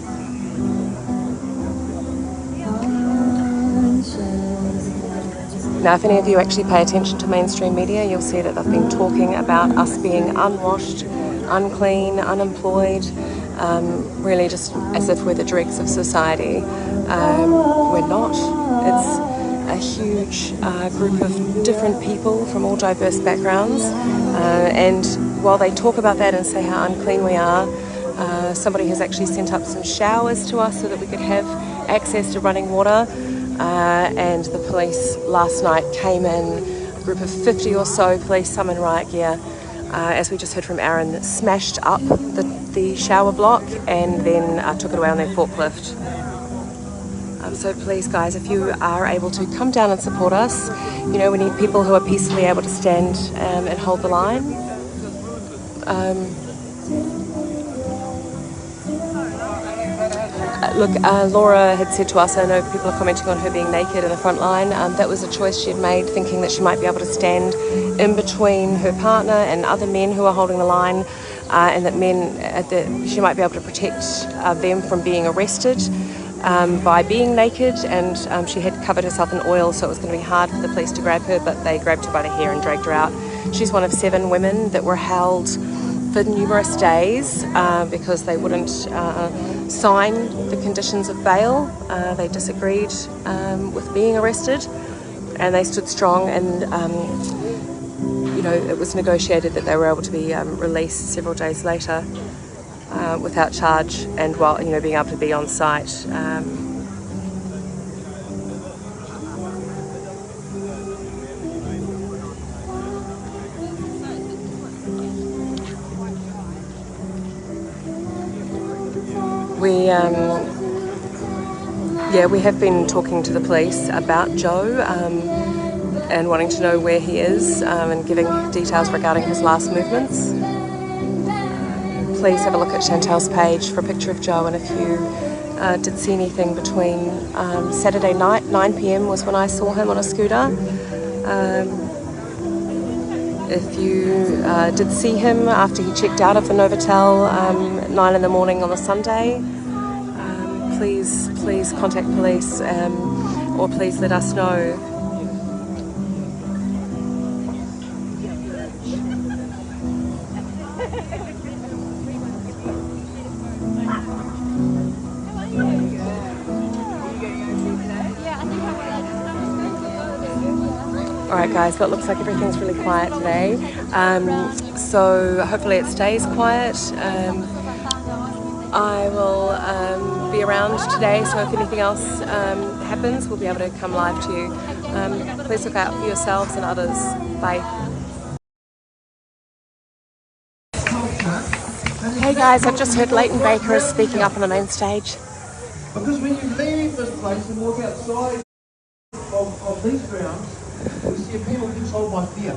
S8: Now, if any of you actually pay attention to mainstream media, you'll see that they've been talking about us being unwashed, unclean, unemployed, really just as if we're the dregs of society. We're not. It's a huge group of different people from all diverse backgrounds. And while they talk about that and say how unclean we are, somebody has actually sent up some showers to us so that we could have access to running water. And the police last night came in, a group of 50 or so police, some in riot gear, as we just heard from Aaron, smashed up the shower block and then took it away on their forklift. So please guys, if you are able to come down and support us, you know, we need people who are peacefully able to stand and hold the line. Look, Laura had said to us, I know people are commenting on her being naked in the front line, that was a choice she had made, thinking that she might be able to stand in between her partner and other men who are holding the line, and that she might be able to protect them from being arrested by being naked, and she had covered herself in oil, so it was going to be hard for the police to grab her, but they grabbed her by the hair and dragged her out. She's one of 7 women that were held for numerous days because they wouldn't sign the conditions of bail. They disagreed with being arrested, and they stood strong, and you know, it was negotiated that they were able to be released several days later without charge, and while, you know, being able to be on site. We have been talking to the police about Joe and wanting to know where he is and giving details regarding his last movements. Please have a look at Chantel's page for a picture of Joe, and if you did see anything between Saturday night, 9 p.m. was when I saw him on a scooter. If you did see him after he checked out of the Novotel at 9 in the morning on the Sunday, please contact police or please let us know. Alright guys, but it looks like everything's really quiet today, so hopefully it stays quiet. I will be around today, so if anything else happens, we'll be able to come live to you. Please look out for yourselves and others. Bye. Hey guys, I've just heard Leighton Baker is speaking up on the main stage.
S6: Because when you leave this place and walk outside of these grounds, we see people controlled by fear.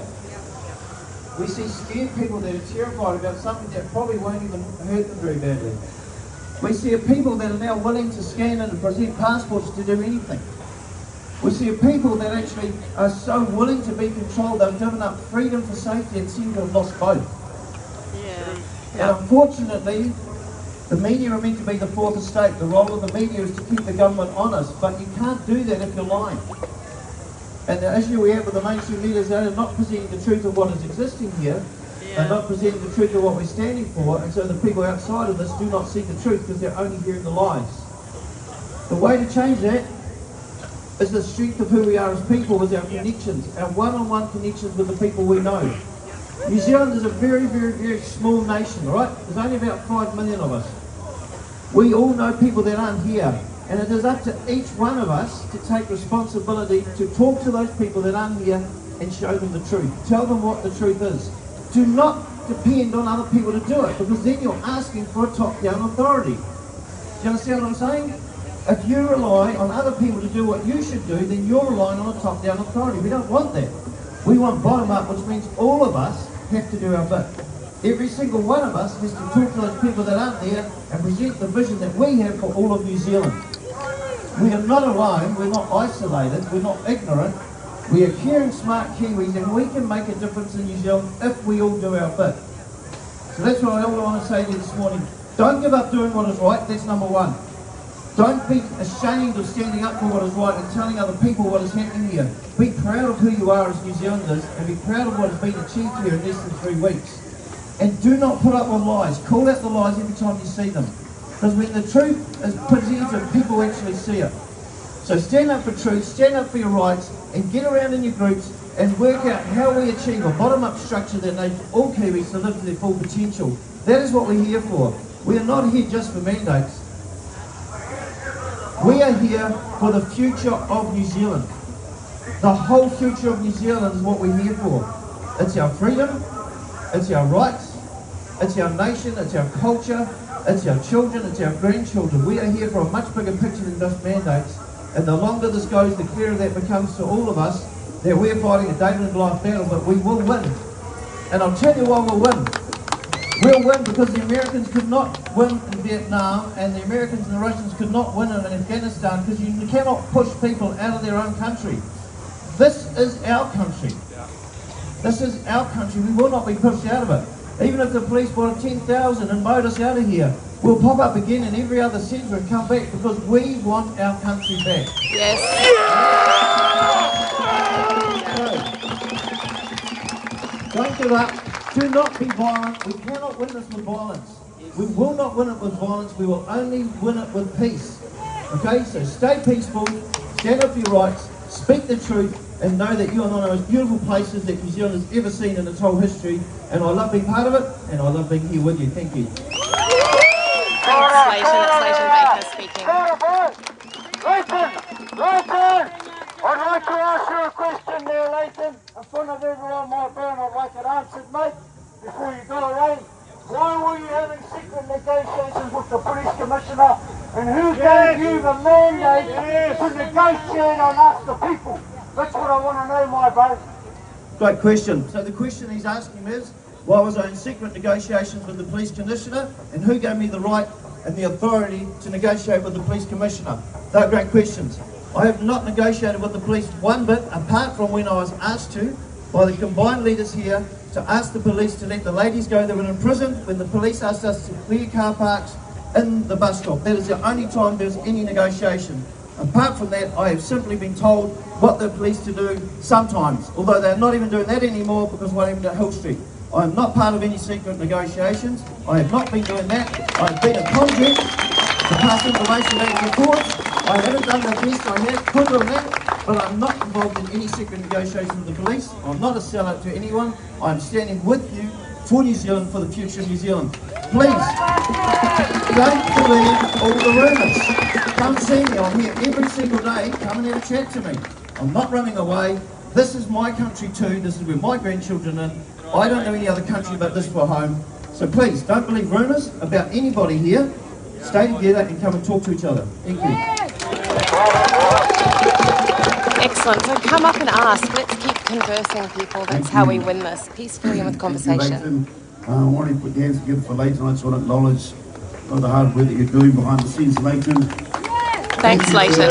S6: We see scared people that are terrified about something that probably won't even hurt them very badly. We see a people that are now willing to scan and present passports to do anything. We see a people that actually are so willing to be controlled, they've given up freedom for safety and seem to have lost both. Yeah. And unfortunately, the media are meant to be the fourth estate. The role of the media is to keep the government honest, but you can't do that if you're lying. And the issue we have with the mainstream media is they're not presenting the truth of what is existing here. They're not presenting the truth of what we're standing for, and so the people outside of this do not see the truth because they're only hearing the lies. The way to change that is the strength of who we are as people, is our connections, our one-on-one connections with the people we know. New Zealand is a very, very, very small nation, right? There's only about 5 million of us. We all know people that aren't here, and it is up to each one of us to take responsibility to talk to those people that aren't here and show them the truth. Tell them what the truth is. Do not depend on other people to do it, because then you're asking for a top-down authority. Do you understand what I'm saying? If you rely on other people to do what you should do, then you're relying on a top-down authority. We don't want that. We want bottom-up, which means all of us have to do our bit. Every single one of us has to talk to those people that aren't there and present the vision that we have for all of New Zealand. We are not alone, we're not isolated, we're not ignorant. We are caring, smart Kiwis, and we can make a difference in New Zealand if we all do our bit. So that's what I want to say to you this morning. Don't give up doing what is right, that's number one. Don't be ashamed of standing up for what is right and telling other people what is happening here. Be proud of who you are as New Zealanders and be proud of what has been achieved here in less than 3 weeks. And do not put up with lies. Call out the lies every time you see them. Because when the truth is presented, people actually see it. So stand up for truth, stand up for your rights, and get around in your groups and work out how we achieve a bottom-up structure that enables all Kiwis to live to their full potential. That is what we're here for. We are not here just for mandates. We are here for the future of New Zealand. The whole future of New Zealand is what we're here for. It's our freedom, it's our rights, it's our nation, it's our culture, it's our children, it's our grandchildren. We are here for a much bigger picture than just mandates. And the longer this goes, the clearer that becomes to all of us that we're fighting a David and Goliath battle, but we will win. And I'll tell you why we'll win. We'll win because the Americans could not win in Vietnam, and the Americans and the Russians could not win in Afghanistan, because you cannot push people out of their own country. This is our country. This is our country. We will not be pushed out of it. Even if the police brought 10,000 and mowed us out of here, we'll pop up again in every other centre and come back because we want our country back.
S8: Yes.
S6: So, don't give up. Do not be violent. We cannot win this with violence. We will not win it with violence. We will only win it with peace. Okay, so stay peaceful, stand up for your rights, speak the truth, and know that you are one of the most beautiful places that New Zealand has ever seen in its whole history. And I love being part of it, and I love being here with you. Thank you.
S8: Thanks, Leighton. It's Leighton Baker speaking.
S13: Leighton! I'd like to ask you a question there, Leighton, in front of everyone, my friend. I'd like it answered, mate, before you go away. Why were you having secret negotiations with the police commissioner, and who gave you the mandate to negotiate on us, the people? That's what I want to know, my bro.
S6: Great question. So the question he's asking is, why was I in secret negotiations with the police commissioner, and who gave me the right and the authority to negotiate with the police commissioner? They're great questions. I have not negotiated with the police one bit, apart from when I was asked to by the combined leaders here to ask the police to let the ladies go that were in prison when the police asked us to clear car parks in the bus stop. That is the only time there was any negotiation. Apart from that, I have simply been told what the police to do sometimes, although they're not even doing that anymore because what happened at Hill Street. I am not part of any secret negotiations. I have not been doing that. I have been a convict to pass information back to the courts. I haven't done the best I have, could on that, but I'm not involved in any secret negotiations with the police. I'm not a sellout to anyone. I'm standing with you for New Zealand, for the future of New Zealand. Please, don't believe all the rumours. Come see me. I'm here every single day. Come and have a chat to me. I'm not running away. This is my country too. This is where my grandchildren are. I don't know any other country but this for home. So please, don't believe rumours about anybody here. Stay together and come and talk to each other. Thank you.
S8: Excellent. So come up and ask. Let's keep conversing, people. That's how we win this, peacefully and with conversation.
S11: I want to put your hands together for Leighton. I just want to acknowledge all the hard work that you're doing behind the scenes, Leighton.
S8: Thanks, Leighton.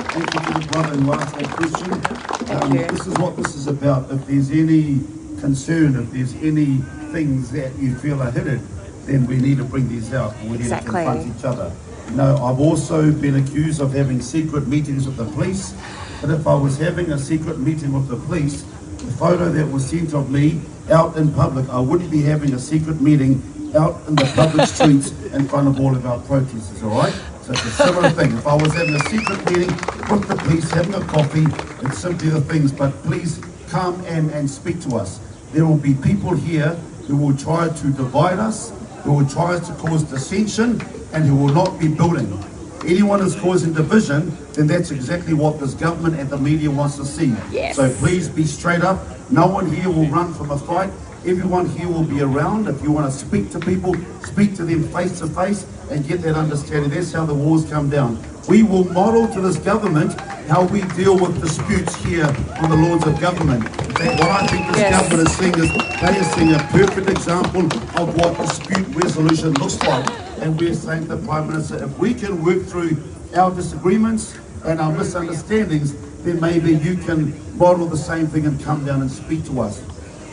S11: Thank you to the brother who asked that question.
S8: Thank you.
S11: This is what this is about. If there's any concern, if there's any things that you feel are hidden, then we need to bring these out. We need to confront each other. You know, I've also been accused of having secret meetings with the police, but if I was having a secret meeting with the police, the photo that was sent of me out in public, I wouldn't be having a secret meeting out in the public streets in front of all of our protesters, all right? So it's a similar thing. If I was having a secret meeting with the police, having a coffee, it's simply the things, but please come and speak to us. There will be people here who will try to divide us, who will try to cause dissension, and who will not be building. Anyone who's causing division, then that's exactly what this government and the media wants to see.
S8: Yes.
S11: So please be straight up. No one here will run from a fight. Everyone here will be around. If you want to speak to people, speak to them face to face and get that understanding. That's how the wars come down. We will model to this government how we deal with disputes here on the lawns of government. In fact, what I think this government is seeing is they are seeing a perfect example of what dispute resolution looks like. And we're saying to the Prime Minister, if we can work through our disagreements and our misunderstandings, then maybe you can model the same thing and come down and speak to us.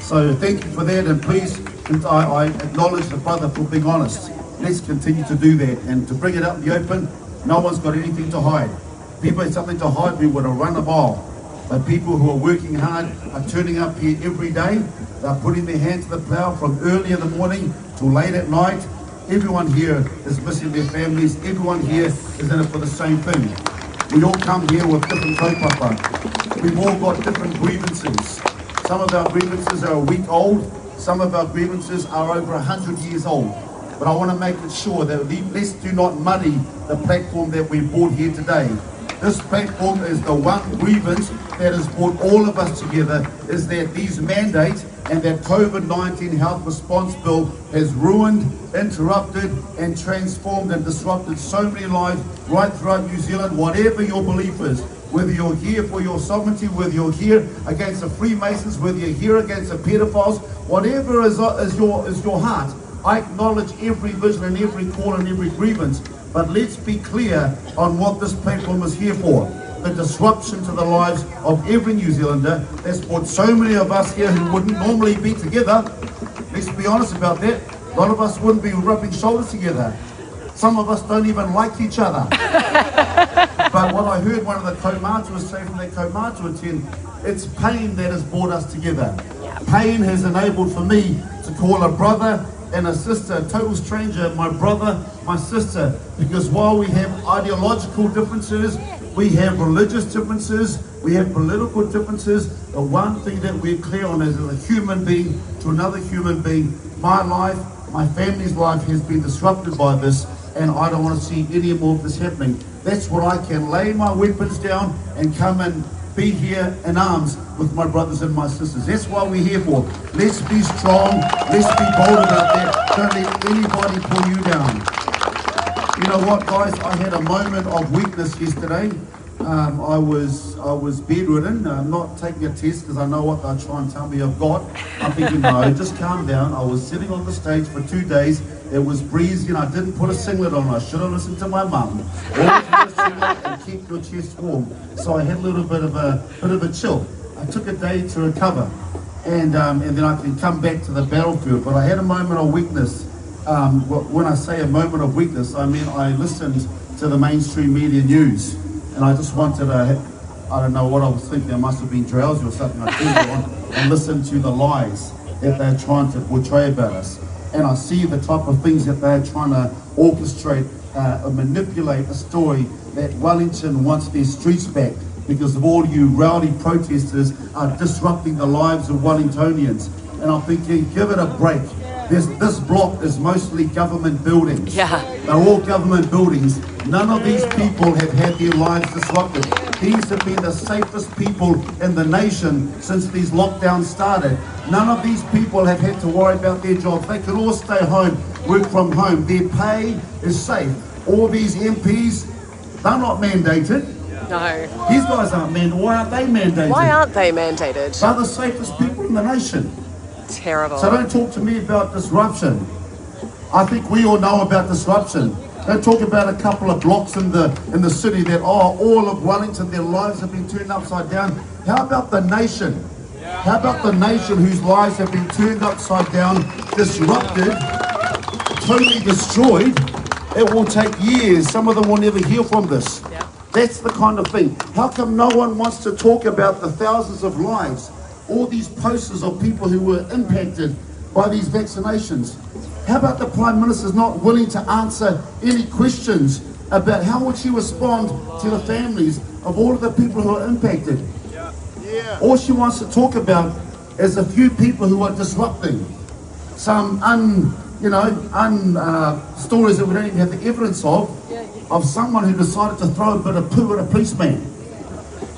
S11: So thank you for that, and please, I acknowledge the brother for being honest. Let's continue to do that, and to bring it out in the open. No one's got anything to hide. People have something to hide, we would have run a mile. But people who are working hard are turning up here every day. They're putting their hand to the plough from early in the morning till late at night. Everyone here is missing their families. Everyone here is in it for the same thing. We all come here with different kaupapa. We've all got different grievances. Some of our grievances are a week old. Some of our grievances are over 100 years old. But I want to make it sure that let's do not muddy the platform that we brought here today. This platform is the one grievance that has brought all of us together, is that these mandates and that COVID-19 health response bill has ruined, interrupted and transformed and disrupted so many lives right throughout New Zealand, whatever your belief is. Whether you're here for your sovereignty, whether you're here against the Freemasons, whether you're here against the pedophiles, whatever is your heart, I acknowledge every vision and every call and every grievance. But let's be clear on what this platform is here for. The disruption to the lives of every New Zealander that's brought so many of us here who wouldn't normally be together. Let's be honest about that. A lot of us wouldn't be rubbing shoulders together. Some of us don't even like each other. But what I heard one of the kaumātua say from that kaumātua tent, it's pain that has brought us together. Pain has enabled for me to call a brother and a sister, a total stranger, my brother, my sister, because while we have ideological differences, we have religious differences, we have political differences, the one thing that we're clear on is, as a human being to another human being, my life, my family's life has been disrupted by this, and I don't want to see any more of this happening. That's what I can lay my weapons down and come and be here in arms with my brothers and my sisters. That's what we're here for. Let's be strong, let's be bold about that. Don't let anybody pull you down. You know what, guys, I had a moment of weakness yesterday. I was bedridden. I'm not taking a test because I know what they'll try and tell me I've got. I'm thinking, no, just calm down. I was sitting on the stage for 2 days. It was breezy and I didn't put a singlet on. I should have listened to my mum. Always wear a singlet and keep your chest warm. So I had a little bit of a chill. I took a day to recover, and then I can come back to the battlefield. But I had a moment of weakness. When I say a moment of weakness, I mean I listened to the mainstream media news, and I just wanted to, I don't know what I was thinking, I must have been drowsy or something, I turned on and listened to the lies that they're trying to portray about us. And I see the type of things that they're trying to orchestrate or manipulate a story that Wellington wants their streets back because of all you rowdy protesters are disrupting the lives of Wellingtonians. And I'm thinking, give it a break. This block is mostly government buildings.
S8: Yeah.
S11: They're all government buildings. None of these people have had their lives disrupted. These have been the safest people in the nation since these lockdowns started. None of these people have had to worry about their jobs. They can all stay home, work from home. Their pay is safe. All these MPs, they're not mandated.
S8: No.
S11: These guys aren't mandated. Why aren't they mandated?
S8: Why aren't they mandated?
S11: They're the safest people in the nation.
S8: Terrible.
S11: So don't talk to me about disruption. I think we all know about disruption. Don't talk about a couple of blocks in the city that all of Wellington, their lives have been turned upside down. How about the nation? How about the nation whose lives have been turned upside down, disrupted, totally destroyed? It will take years. Some of them will never heal from this. That's the kind of thing. How come no one wants to talk about the thousands of lives? All these posters of people who were impacted by these vaccinations. How about the Prime Minister's not willing to answer any questions about how would she respond to the families of all of the people who are impacted? All she wants to talk about is a few people who are disrupting. Some stories that we don't even have the evidence of someone who decided to throw a bit of poo at a policeman.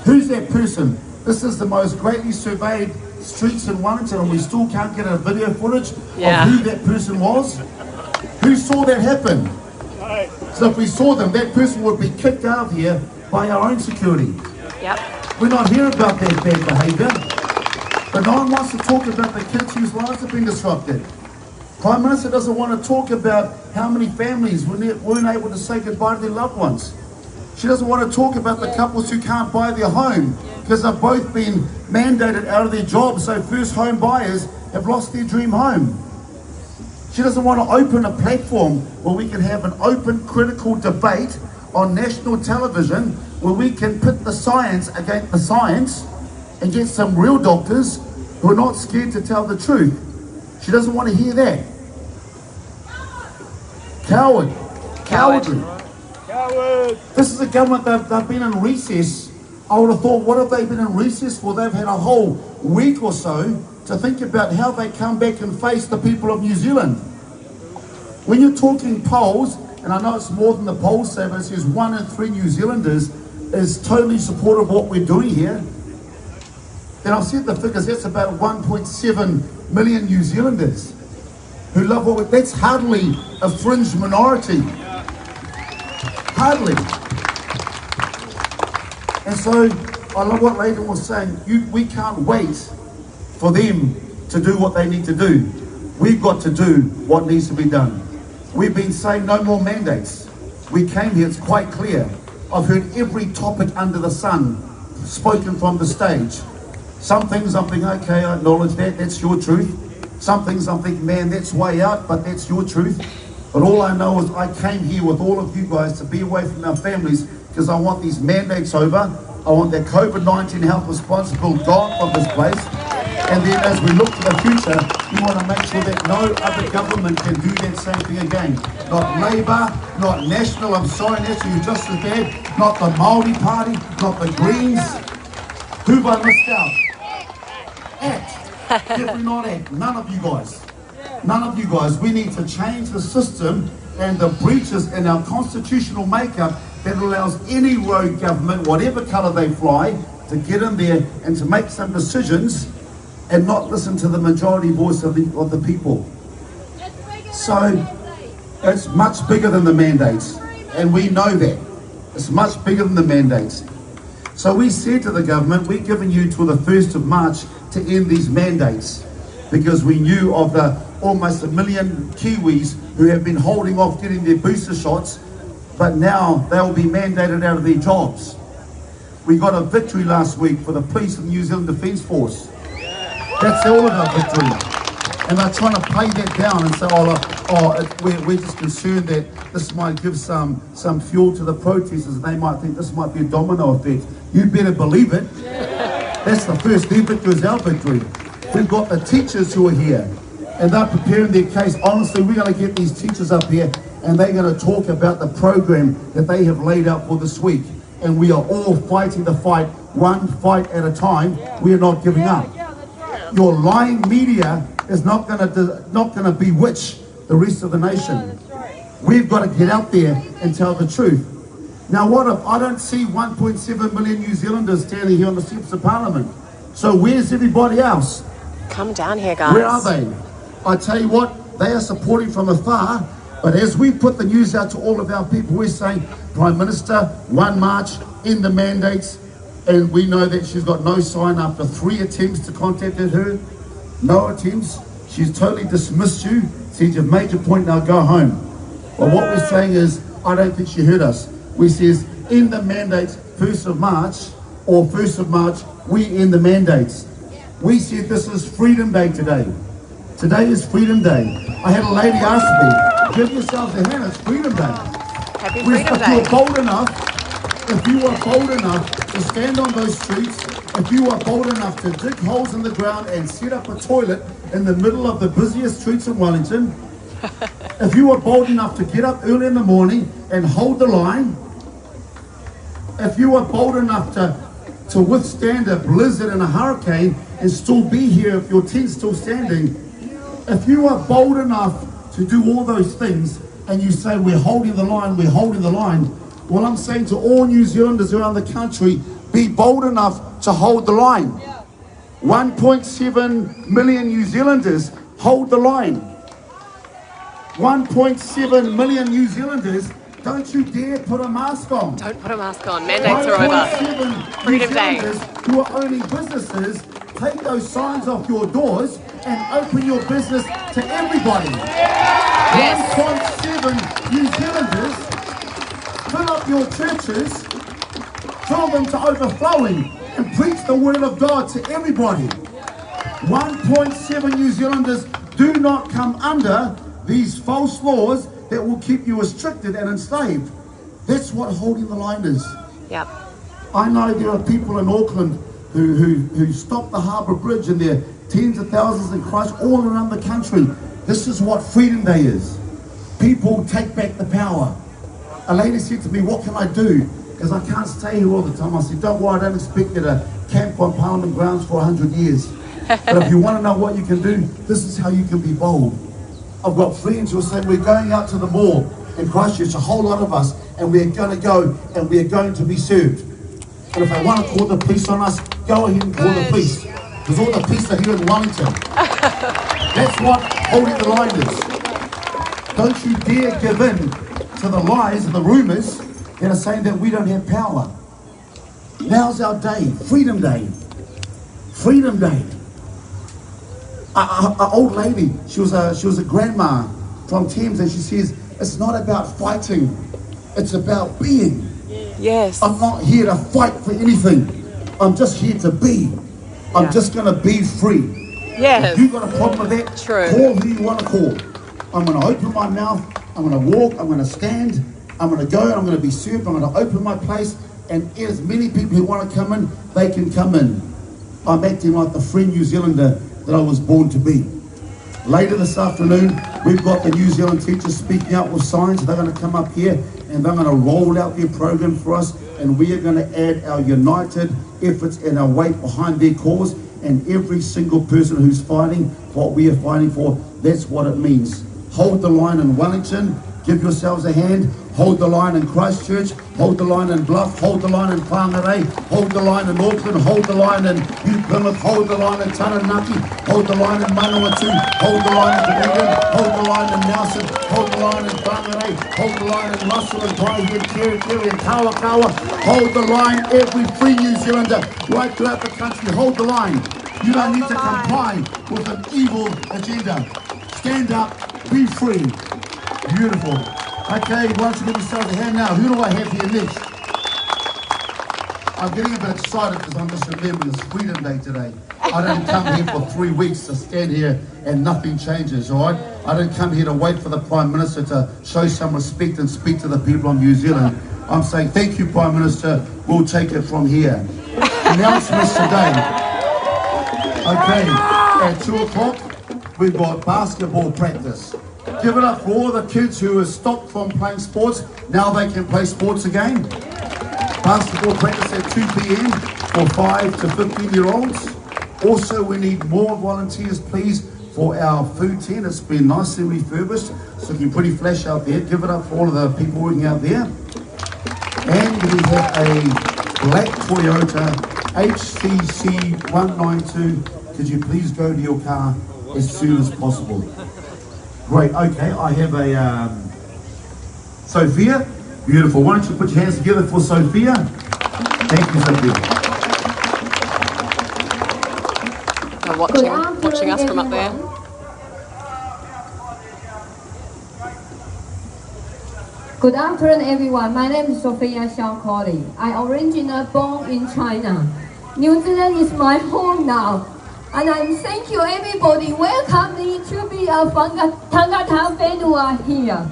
S11: Who's that person?
S6: This is the most greatly surveyed streets in Wellington, and we still can't get a video footage of who that person was. Who saw that happen? So if we saw them, that person would be kicked out of here by our own security.
S8: Yep.
S6: We're not hearing about that bad behaviour. But no one wants to talk about the kids whose lives have been disrupted. Prime Minister doesn't want to talk about how many families weren't able to say goodbye to their loved ones. She doesn't want to talk about the couples who can't buy their home because they've both been mandated out of their jobs, so first home buyers have lost their dream home. She doesn't want to open a platform where we can have an open, critical debate on national television where we can pit the science against the science and get some real doctors who are not scared to tell the truth. She doesn't want to hear that. Coward. Cowardly. Coward. This is a government that they've been in recess. I would have thought, what have they been in recess for? They've had a whole week or so to think about how they come back and face the people of New Zealand. When you're talking polls, and I know it's more than the polls say, but it says 1 in 3 New Zealanders is totally supportive of what we're doing here. And I've said the figures, that's about 1.7 million New Zealanders who love what we're, that's hardly a fringe minority. Hardly. And so I love what Leighton was saying. We can't wait for them to do what they need to do. We've got to do what needs to be done. We've been saying no more mandates. We came here, it's quite clear. I've heard every topic under the sun spoken from the stage. Some things I'm thinking, okay, I acknowledge that, that's your truth. Some things I'm thinking, man, that's way out, but that's your truth. But all I know is I came here with all of you guys to be away from our families because I want these mandates over. I want that COVID-19 health responsible gone from this place. And then as we look to the future, we want to make sure that no other government can do that same thing again. Not Labour, not National, I'm sorry, National, you're just as bad. Not the Māori Party, not the Greens. Who have I missed out? Act. Definitely not act. None of you guys. None of you guys. We need to change the system and the breaches in our constitutional makeup that allows any rogue government, whatever colour they fly, to get in there and to make some decisions and not listen to the majority voice of the people. So it's much bigger than the mandates, and we know that. It's much bigger than the mandates. So we said to the government, we're giving you till the 1st of March to end these mandates because we knew of the almost 1 million Kiwis who have been holding off getting their booster shots, but now they'll be mandated out of their jobs. We got a victory last week for the police and New Zealand Defence Force. That's all of our victory. And they're trying to play that down and say, we're just concerned that this might give some fuel to the protesters. They might think this might be a domino effect. You better believe it. That's the first. Their victory is our victory. We've got the teachers who are here and they're preparing their case. Honestly, we're going to get these teachers up here and they're going to talk about the program that they have laid out for this week. And we are all fighting the fight, one fight at a time. We are not giving up. Your lying media is not going to bewitch the rest of the nation. We've got to get out there and tell the truth. Now what if I don't see 1.7 million New Zealanders standing here on the steps of Parliament? So where's everybody else?
S8: Come down here, guys.
S6: Where are they? I tell you what, they are supporting from afar, but as we put the news out to all of our people, we're saying, Prime Minister, 1 March, end the mandates, and we know that she's got no sign after 3 attempts to contact her. No attempts. She's totally dismissed you, said you've made your point, now go home. But what we're saying is, I don't think she heard us. We says, end the mandates 1st of March, or 1st of March, we end the mandates. We said this is Freedom Day today. Today is Freedom Day. I had a lady ask me, give yourselves a hand, it's Freedom Day.
S8: Happy Freedom Day.
S6: If you are bold enough to stand on those streets, if you are bold enough to dig holes in the ground and set up a toilet in the middle of the busiest streets in Wellington, if you are bold enough to get up early in the morning and hold the line, if you are bold enough to withstand a blizzard and a hurricane and still be here if your tent's still standing, if you are bold enough to do all those things and you say we're holding the line, well, I'm saying to all New Zealanders around the country, be bold enough to hold the line. 1.7 million New Zealanders hold the line. 1.7 million New Zealanders, don't you dare put a mask on.
S8: Don't put a mask on. Mandates are over. Freedom Day.
S6: Who are owning businesses, take those signs off your doors and open your business to everybody. Yes. 1.7 New Zealanders, fill up your churches, fill them to overflowing, and preach the word of God to everybody. 1.7 New Zealanders, do not come under these false laws that will keep you restricted and enslaved. That's what holding the line is.
S8: Yep.
S6: I know there are people in Auckland who stopped the Harbour Bridge, and there are tens of thousands in Christ all around the country. This is what Freedom Day is. People take back the power. A lady said to me, what can I do? Because I can't stay here all the time. I said, don't worry, I don't expect you to camp on Parliament grounds for 100 years. But if you want to know what you can do, this is how you can be bold. I've got friends who are saying, we're going out to the mall in Christchurch, a whole lot of us, and we're going to go and we're going to be served. And if they want to call the police on us, go ahead and call the police. Because all the police are here in Wellington. That's what holding the line is. Don't you dare give in to the lies and the rumours that are saying that we don't have power. Now's our day, Freedom Day. Freedom Day. An old lady, she was a grandma from Thames, and she says, it's not about fighting, it's about being.
S8: Yes.
S6: I'm not here to fight for anything. I'm just here to be. I'm just going to be free.
S8: Yes.
S6: If you've got a problem with that,
S8: true.
S6: Call who you want to call. I'm going to open my mouth, I'm going to walk, I'm going to stand, I'm going to go, I'm going to be served, I'm going to open my place, and as many people who want to come in, they can come in. I'm acting like the free New Zealander that I was born to be. Later this afternoon, we've got the New Zealand teachers speaking out with signs. They're going to come up here and they're going to roll out their program for us, and we are going to add our united efforts and our weight behind their cause, and every single person who's fighting what we are fighting for, that's what it means. Hold the line in Wellington, give yourselves a hand. Hold the line in Christchurch, hold the line in Bluff, hold the line in Whangarei, hold the line in Auckland, hold the line in New Plymouth, hold the line in Taranaki, hold the line in Manawatu, hold the line in Dunedin, hold the line in Nelson, hold the line in Whangarei, hold the line in Russell and Taihead, Kerikeri and Kawakawa, hold the line, every free New Zealander right throughout the country, hold the line. You don't need to comply with an evil agenda. Stand up, be free. Beautiful. Okay, why don't you give yourselves a hand now? Who do I have here next? I'm getting a bit excited because I'm just remembering it's Freedom Day today. I didn't come here for 3 weeks to stand here and nothing changes, all right? I didn't come here to wait for the Prime Minister to show some respect and speak to the people of New Zealand. I'm saying, thank you, Prime Minister. We'll take it from here. Announcements today. Okay, at 2 o'clock, we've got basketball practice. Give it up for all the kids who have stopped from playing sports. Now they can play sports again. Basketball practice at 2 p.m. for 5 to 15-year-olds. Also, we need more volunteers, please, for our food tent. It's been nicely refurbished, so looking pretty flash out there. Give it up for all of the people working out there. And we have a black Toyota HCC 192. Could you please go to your car as soon as possible? Great, okay, I have a Sophia. Beautiful. Why don't you put your hands together for Sophia? Thank you, Sophia.
S8: They're watching us from up there.
S14: Good afternoon, everyone. My name is Sophia Xiao Colley. I originally born in China. New Zealand is my home now. And I thank you everybody welcome me to be a Tangata Whenua here.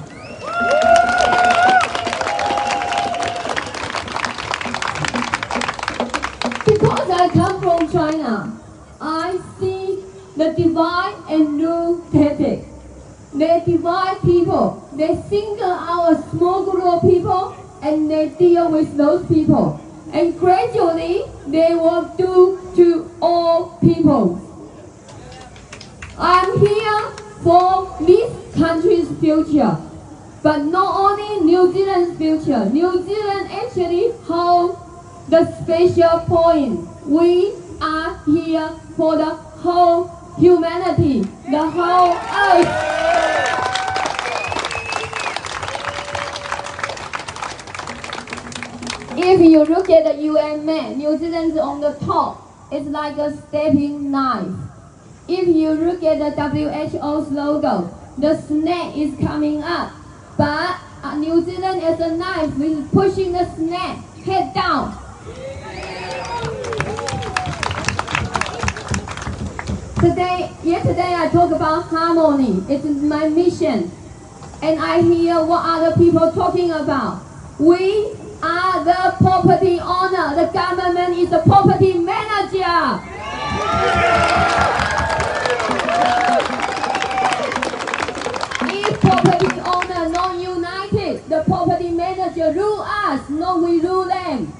S14: Because I come from China, I see the divide and rule tactic. They divide people, they single out a small group of people and they deal with those people. And gradually, they will do to all people. I'm here for this country's future, but not only New Zealand's future. New Zealand actually holds the special point. We are here for the whole humanity, the whole earth. If you look at the UN map, New Zealand's on the top. It's like a stepping knife. If you look at the WHO's logo, the snake is coming up. But New Zealand as a knife is pushing the snake head down. Yesterday I talked about harmony. It's my mission. And I hear what other people talking about. We are the property owner. The government is the property manager. If property owner not united, the property manager rule us, not we rule them.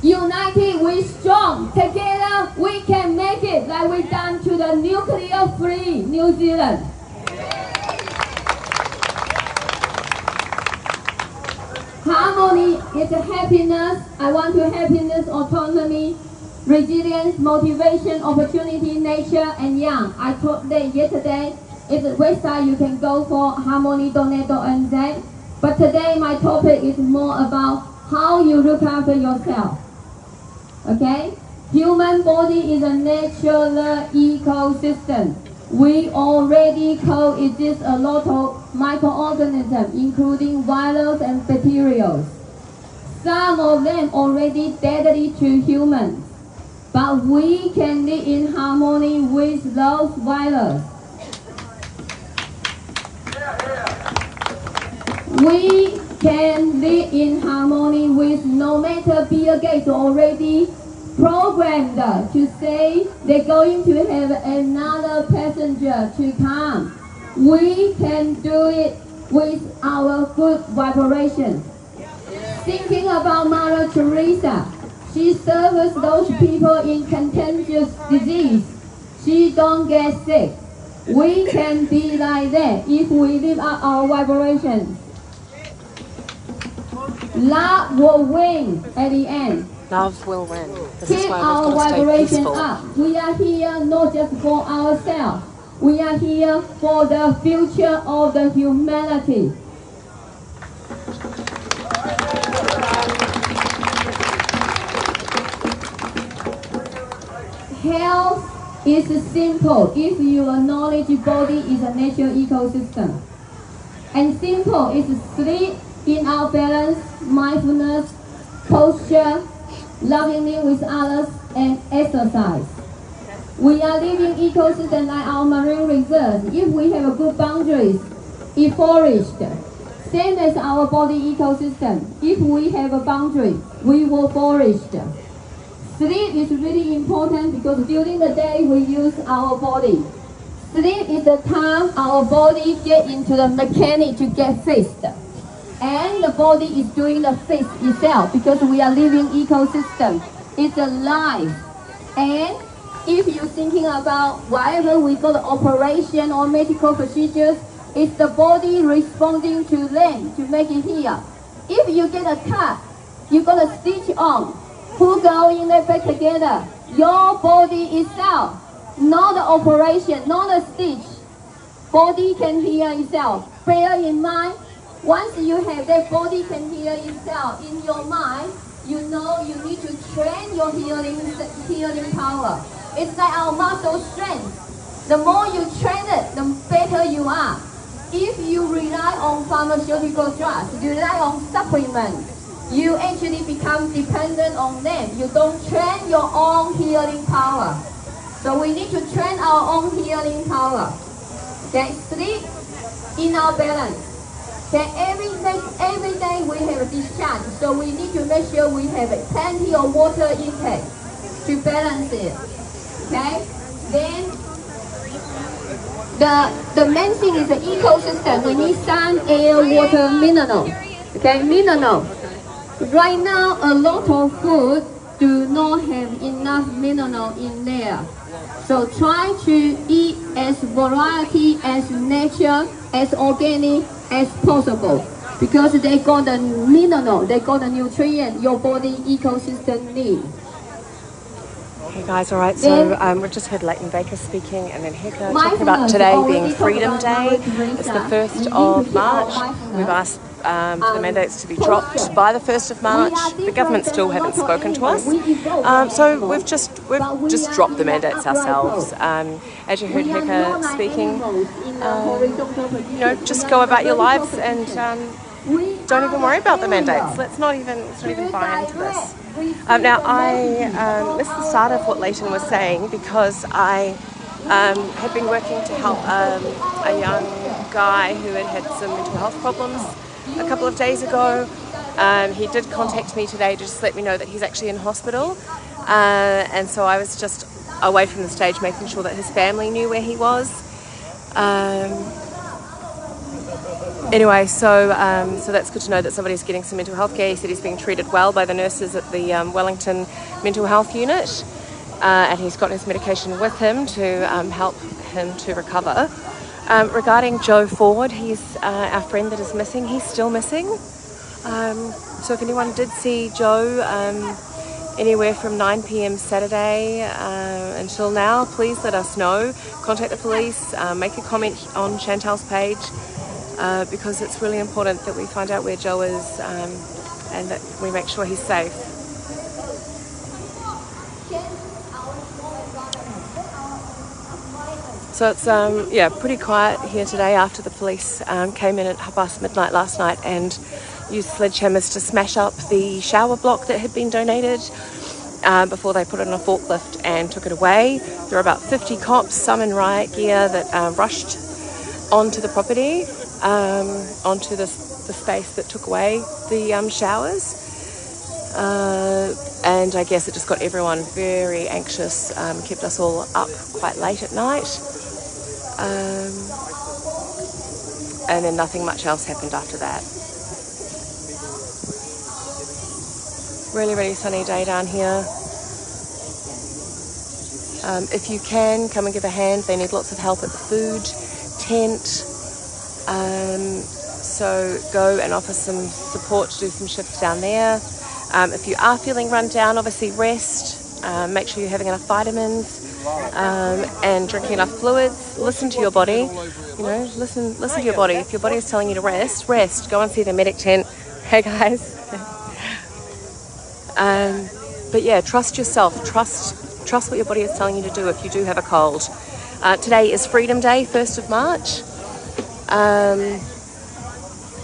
S14: United we strong. Together we can make it like we done to the nuclear-free New Zealand. Harmony is happiness. I want to happiness, autonomy, resilience, motivation, opportunity, nature, and young. I told them yesterday, it's a website you can go for harmony.net.nz. But today my topic is more about how you look after yourself. Okay? Human body is a natural ecosystem. We already coexist a lot of microorganisms, including viruses and bacteria. Some of them already deadly to humans, but we can live in harmony with those viruses. We can live in harmony with, no matter Bill Gates already programmed to say they're going to have another passenger to come. We can do it with our good vibrations. Thinking about Mother Teresa, she serves those people in contagious disease. She don't get sick. We can be like that if we live up our vibrations. Love will win at the end.
S8: Love will win. This
S14: Keep
S8: is why
S14: our
S8: we've got to stay
S14: vibration
S8: peaceful.
S14: up. We are here not just for ourselves. We are here for the future of the humanity. Health is simple if you acknowledge your body is a natural ecosystem. And simple is sleep in our balance, mindfulness, posture, lovingly with others, and exercise. We are living ecosystem like our marine reserves. If we have a good boundaries, it flourished. Same as our body ecosystem. If we have a boundary, we will flourish. Sleep is really important because during the day we use our body. Sleep is the time our body get into the mechanic to get fixed. And the body is doing the fix itself because we are living ecosystem. It's alive. And if you're thinking about whatever we got operation or medical procedures, it's the body responding to them to make it heal. If you get a cut, you got a stitch on. Who go in there back together? Your body itself. Not the operation, not the stitch. Body can heal itself. Bear in mind, once you have that body can heal itself in your mind, you know you need to train your healing power. It's like our muscle strength. The more you train it, the better you are. If you rely on pharmaceutical drugs, rely on supplements, you actually become dependent on them. You don't train your own healing power. So we need to train our own healing power. Okay, sleep in our balance. Okay, every day we have a discharge, so we need to make sure we have plenty of water intake to balance it. Okay, then the main thing is the ecosystem. We need sun, air, water, mineral. Okay, mineral. Right now, a lot of food do not have enough mineral in there. So try to eat as variety, as natural, as organic as possible. because they got the mineral, they got the nutrient your body ecosystem need.
S8: Hey guys, alright, so we've just heard Leighton Baker speaking and then Heka talking about today being Freedom Day. It's the 1st of March. We've asked for the mandates to be dropped by the 1st of March. The government still haven't spoken to us. So we've just dropped the mandates ourselves. As you heard Heka speaking, you know, just go about your lives and don't even worry about the mandates. Let's not even buy into this. Now, I missed the start of what Leighton was saying because I had been working to help a young guy who had some mental health problems a couple of days ago. He did contact me today to just let me know that he's actually in hospital. And so I was just away from the stage making sure that his family knew where he was. Anyway, so that's good to know that somebody's getting some mental health care. He said he's being treated well by the nurses at the Wellington mental health unit, and he's got his medication with him to help him to recover. Regarding Joe Ford, he's our friend that is missing. He's still missing. So if anyone did see Joe anywhere from 9 p.m. Saturday until now, please let us know. Contact the police, make a comment on Chantal's page. Because it's really important that we find out where Joe is and that we make sure he's safe. So it's pretty quiet here today after the police came in at midnight last night and used sledgehammers to smash up the shower block that had been donated before they put it on a forklift and took it away. There were about 50 cops, some in riot gear, that rushed onto the property. Onto the space that took away the showers, and I guess it just got everyone very anxious, kept us all up quite late at night, and then nothing much else happened after that. Really, really sunny day down here. If you can, come and give a hand. They need lots of help at the food tent. So go and offer some support to do some shifts down there. If you are feeling run down, obviously rest. Make sure you're having enough vitamins and drinking enough fluids. Listen to your body. You know, listen to your body. If your body is telling you to rest, rest. Go and see the medic tent. Hey guys. But yeah, trust yourself. Trust what your body is telling you to do if you do have a cold. Today is Freedom Day, 1st of March.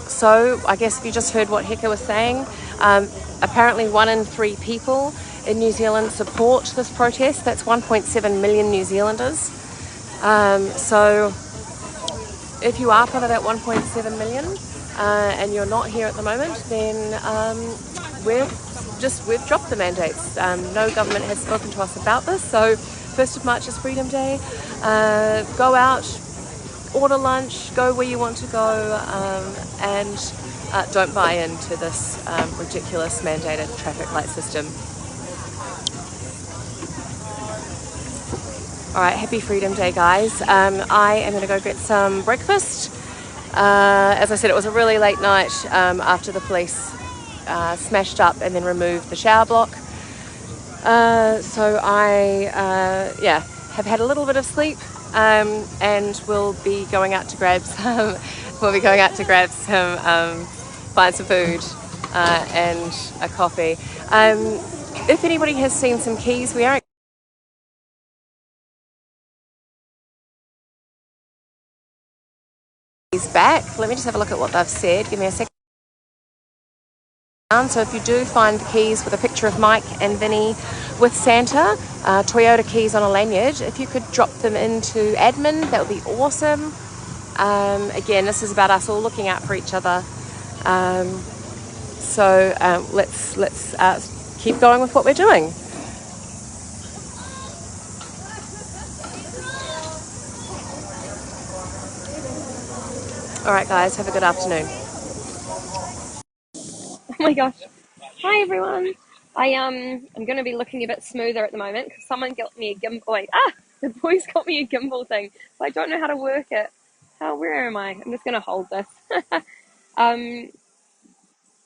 S8: So I guess if you just heard what Heka was saying, apparently 1 in 3 people in New Zealand support this protest. That's 1.7 million New Zealanders. So if you are part of that 1.7 million and you're not here at the moment, then we've dropped the mandates. No government has spoken to us about this. So 1st of March is Freedom Day. Go out, order lunch, go where you want to go, and don't buy into this ridiculous mandated traffic light system. Alright, happy Freedom Day guys. I am going to go get some breakfast. As I said, it was a really late night after the police smashed up and then removed the shower block. So I have had a little bit of sleep. And we'll be going out to grab some. Find some food and a coffee. If anybody has seen some keys, we are back. Let me just have a look at what they've said. Give me a second. So if you do find the keys with a picture of Mike and Vinny with Santa, Toyota keys on a lanyard, if you could drop them into admin, that would be awesome. Again, this is about us all looking out for each other. So let's keep going with what we're doing. All right, guys, have a good afternoon.
S1: Oh my gosh. Hi everyone. I'm going to be looking a bit smoother at the moment because someone got me a gimbal. Wait, the boys got me a gimbal thing, but I don't know how to work it. Where am I? I'm just going to hold this.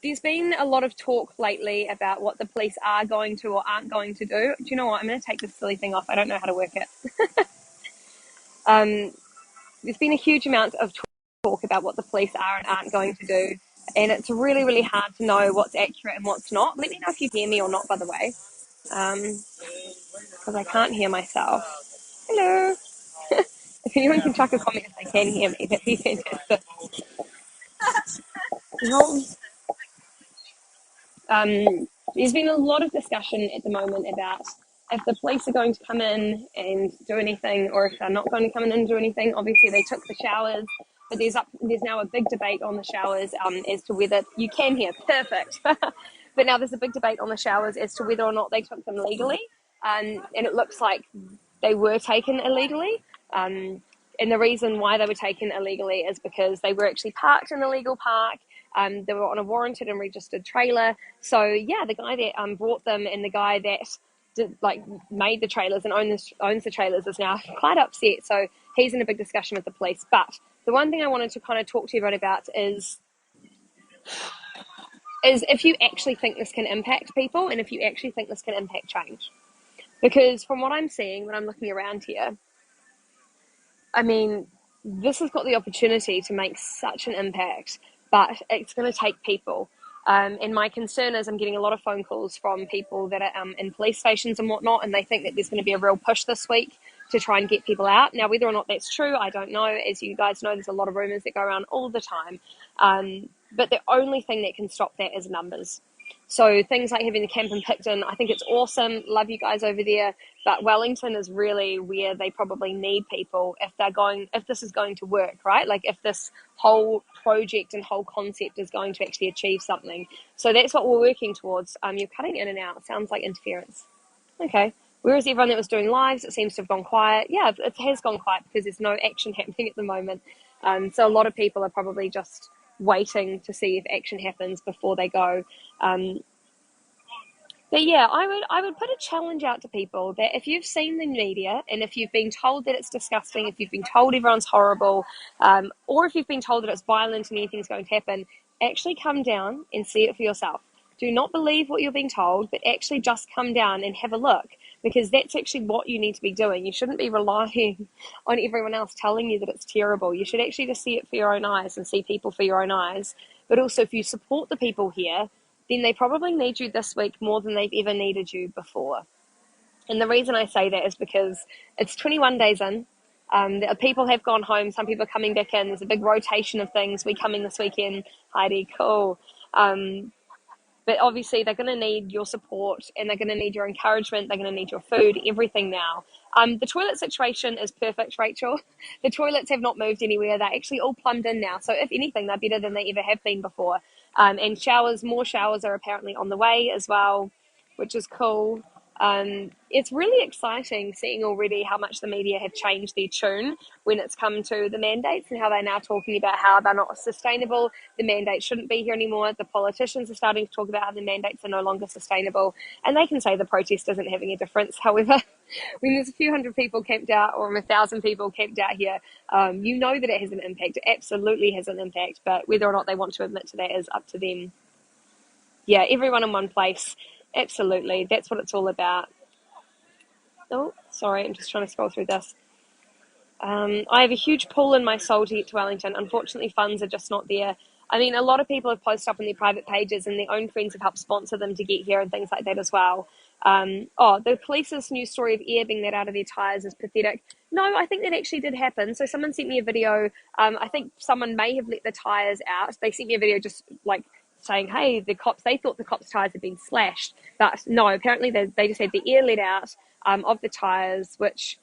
S1: there's been a lot of talk lately about what the police are going to or aren't going to do. Do you know what? I'm going to take this silly thing off. I don't know how to work it. There's been a huge amount of talk about what the police are and aren't going to do. And it's really, really hard to know what's accurate and what's not. Let me know if you hear me or not, by the way, because I can't hear myself. Hello. If anyone can chuck a comment if they can hear me, that'd be fantastic. No. There's been a lot of discussion at the moment about if the police are going to come in and do anything or if they're not going to come in and do anything. Obviously, they took the showers, but there's now a big debate on the showers as to whether you can hear. Perfect. But now there's a big debate on the showers as to whether or not they took them legally. And it looks like they were taken illegally. And the reason why they were taken illegally is because they were actually parked in a legal park. They were on a warranted and registered trailer. So yeah, the guy that brought them and the guy that made the trailers and owns the trailers is now quite upset. So he's in a big discussion with the police. But the one thing I wanted to kind of talk to everyone about is if you actually think this can impact people and if you actually think this can impact change. Because from what I'm seeing when I'm looking around here, I mean, this has got the opportunity to make such an impact, but it's going to take people. And my concern is I'm getting a lot of phone calls from people that are in police stations and whatnot, and they think that there's going to be a real push this week to try and get people out. Now, whether or not that's true, I don't know. As you guys know, there's a lot of rumours that go around all the time. But the only thing that can stop that is numbers. So things like having the camp in Picton, I think it's awesome. Love you guys over there. But Wellington is really where they probably need people if this is going to work, right? Like if this whole project and whole concept is going to actually achieve something. So that's what we're working towards. You're cutting in and out. Sounds like interference. Okay. Whereas everyone that was doing lives, it seems to have gone quiet. Yeah, it has gone quiet because there's no action happening at the moment. So a lot of people are probably just waiting to see if action happens before they go. But yeah, I would put a challenge out to people that if you've seen the media and if you've been told that it's disgusting, if you've been told everyone's horrible, or if you've been told that it's violent and anything's going to happen, actually come down and see it for yourself. Do not believe what you're being told, but actually just come down and have a look, because that's actually what you need to be doing. You shouldn't be relying on everyone else telling you that it's terrible. You should actually just see it for your own eyes and see people for your own eyes. But also, if you support the people here, then they probably need you this week more than they've ever needed you before. And the reason I say that is because it's 21 days in. The people have gone home. Some people are coming back in. There's a big rotation of things. We coming this weekend. Heidi, cool. But obviously they're going to need your support and they're going to need your encouragement. They're going to need your food, everything now. The toilet situation is perfect, Rachel. The toilets have not moved anywhere. They're actually all plumbed in now. So if anything, they're better than they ever have been before. And showers, more showers are apparently on the way as well, which is cool. It's really exciting seeing already how much the media have changed their tune when it's come to the mandates and how they're now talking about how they're not sustainable. The mandates shouldn't be here anymore. The politicians are starting to talk about how the mandates are no longer sustainable, and they can say the protest isn't having a difference. However, when there's a few hundred people camped out or 1,000 people camped out here, you know that it has an impact. It absolutely has an impact, but whether or not they want to admit to that is up to them. Yeah, everyone in one place. Absolutely. That's what it's all about. Oh, sorry, I'm just trying to scroll through this. I have a huge pull in my soul to get to Wellington. Unfortunately, funds are just not there. I mean, a lot of people have posted up on their private pages and their own friends have helped sponsor them to get here and things like that as well. The police's new story of air being let out of their tyres is pathetic. No, I think that actually did happen. So someone sent me a video. I think someone may have let the tyres out. They sent me a video just like saying, hey, they thought the cops' tyres had been slashed. But no, apparently they just had the air let out of the tyres, which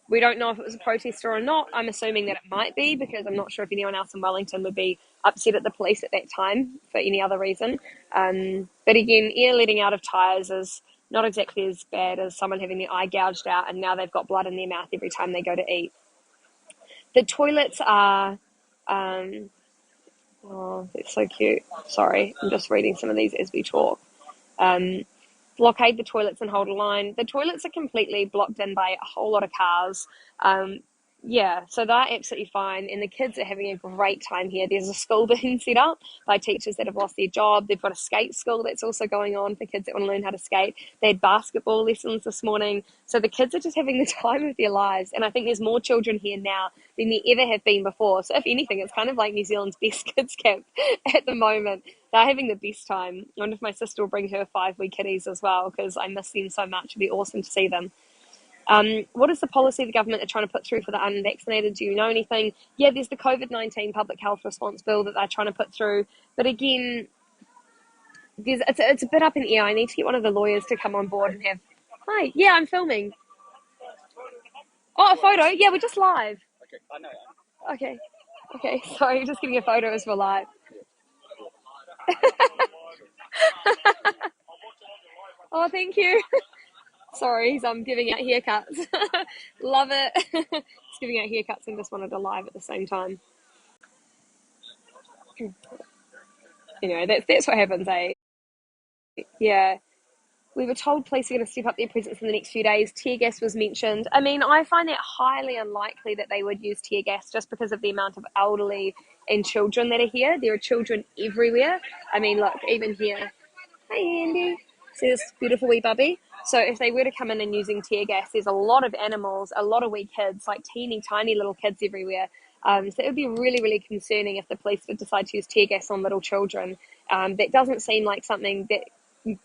S1: we don't know if it was a protester or not. I'm assuming that it might be because I'm not sure if anyone else in Wellington would be upset at the police at that time for any other reason. But again, air letting out of tyres is not exactly as bad as someone having their eye gouged out and now they've got blood in their mouth every time they go to eat. The toilets are... oh, that's so cute. Sorry, I'm just reading some of these as we talk. Blockade the toilets and hold a line. The toilets are completely blocked in by a whole lot of cars.
S15: Yeah, so they're absolutely fine, and the kids are having a great time here. There's a school being set up by teachers that have lost their job. They've got a skate school that's also going on for kids that want to learn how to skate. They had basketball lessons this morning. So the kids are just having the time of their lives, and I think there's more children here now than there ever have been before. So if anything, it's kind of like New Zealand's best kids camp at the moment. They're having the best time. I wonder if my sister will bring her 5 wee kiddies as well, because I miss them so much. It'd be awesome to see them. What is the policy the government are trying to put through for the unvaccinated? Do you know anything? Yeah, there's the COVID-19 public health response bill that they're trying to put through. But again, it's a bit up in the air. I need to get one of the lawyers to come on board and have... Hi, yeah, I'm filming. Oh, a photo? Yeah, we're just live. Okay. Okay, sorry, just getting a photo as we're live. Oh, thank you. Sorry, I'm giving out haircuts. Love it. Just giving out haircuts and just wanted to live at the same time. Anyway, that's what happens, eh? Yeah. We were told police are going to step up their presence in the next few days. Tear gas was mentioned. I mean, I find that highly unlikely that they would use tear gas just because of the amount of elderly and children that are here. There are children everywhere. I mean, look, even here. Hi, Andy. See this beautiful wee bubby? So if they were to come in and using tear gas, there's a lot of animals, a lot of wee kids, like teeny tiny little kids everywhere. So it would be really, really concerning if the police would decide to use tear gas on little children. That doesn't seem like something that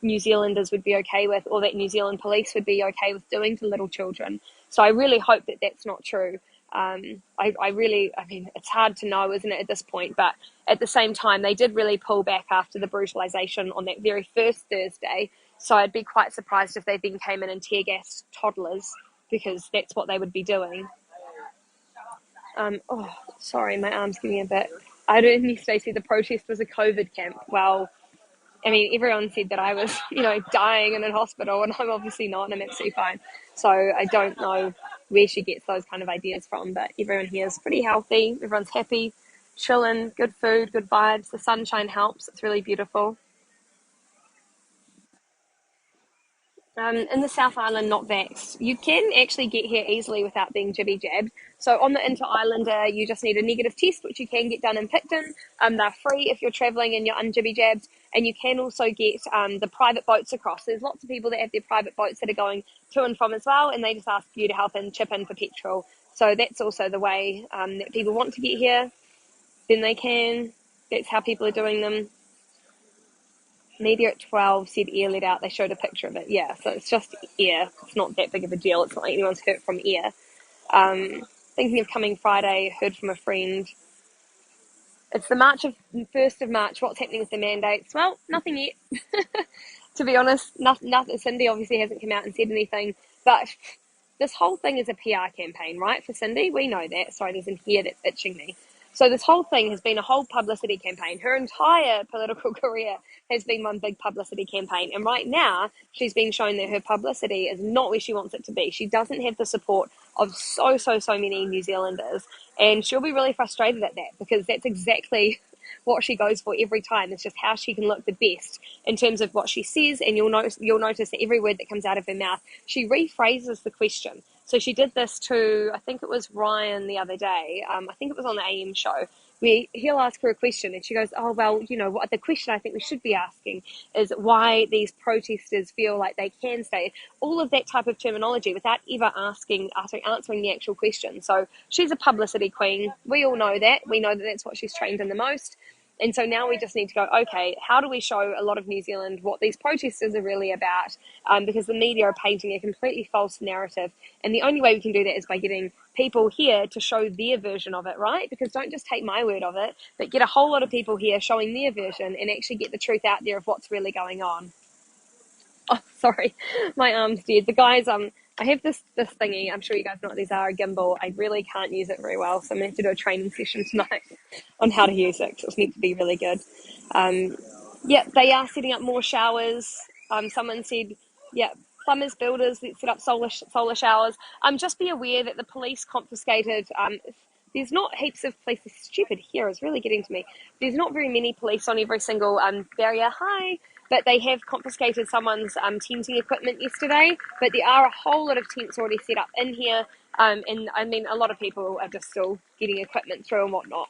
S15: New Zealanders would be okay with, or that New Zealand police would be okay with doing to little children. So I really hope that that's not true. I mean, it's hard to know, isn't it, at this point? But at the same time, they did really pull back after the brutalisation on that very first Thursday. So I'd be quite surprised if they then came in and tear gassed toddlers, because that's what they would be doing. Oh, sorry, my arm's getting a bit... I don't know, Stacey, the protest was a COVID camp. Well, I mean, everyone said that I was, dying in a hospital, and I'm obviously not, and I'm absolutely fine. So I don't know where she gets those kind of ideas from, but everyone here is pretty healthy. Everyone's happy, chilling, good food, good vibes. The sunshine helps. It's really beautiful. In the South Island, not vaxxed. You can actually get here easily without being jibby jabbed. So on the Inter-Islander, you just need a negative test, which you can get done in Picton. They're free if you're travelling and you're unjibby jabbed. And you can also get the private boats across. There's lots of people that have their private boats that are going to and from as well, and they just ask you to help and chip in for petrol. So that's also the way that people want to get here. Then they can. That's how people are doing them. Media at 12 said air let out. They showed a picture of it. Yeah, so it's just air. It's not that big of a deal. It's not like anyone's hurt from air. Thinking of coming Friday, heard from a friend. It's the 1st of March. What's happening with the mandates? Well, nothing yet. To be honest, nothing. Cindy obviously hasn't come out and said anything. But this whole thing is a PR campaign, right, for Cindy? We know that. Sorry, there's in here that's itching me. So this whole thing has been a whole publicity campaign. Her entire political career has been one big publicity campaign. And right now, she's been shown that her publicity is not where she wants it to be. She doesn't have the support of so many New Zealanders. And she'll be really frustrated at that, because that's exactly what she goes for every time. It's just how she can look the best in terms of what she says. And you'll notice that every word that comes out of her mouth, she rephrases the question. So she did this to, I think it was Ryan the other day. I think it was on the AM show, where he'll ask her a question and she goes, oh, well, what the question I think we should be asking is why these protesters feel like they can stay. All of that type of terminology without ever answering the actual question. So she's a publicity queen. We all know that. We know that that's what she's trained in the most. And so now we just need to go, okay, how do we show a lot of New Zealand what these protesters are really about? Because the media are painting a completely false narrative. And the only way we can do that is by getting people here to show their version of it, right? Because don't just take my word of it, but get a whole lot of people here showing their version and actually get the truth out there of what's really going on. Oh, sorry, my arm's dead. The guys, I have this thingy. I'm sure you guys know what these are, a gimbal. I really can't use it very well, so I'm going to have to do a training session tonight on how to use it, because it's meant to be really good. Yeah, they are setting up more showers. Someone said, yeah, plumbers, builders, let's set up solar showers. Just be aware that the police confiscated... there's not heaps of police. This stupid here is really getting to me. There's not very many police on every single barrier. Hi. but they have confiscated someone's tenting equipment yesterday. But there are a whole lot of tents already set up in here, and I mean, a lot of people are just still getting equipment through and whatnot.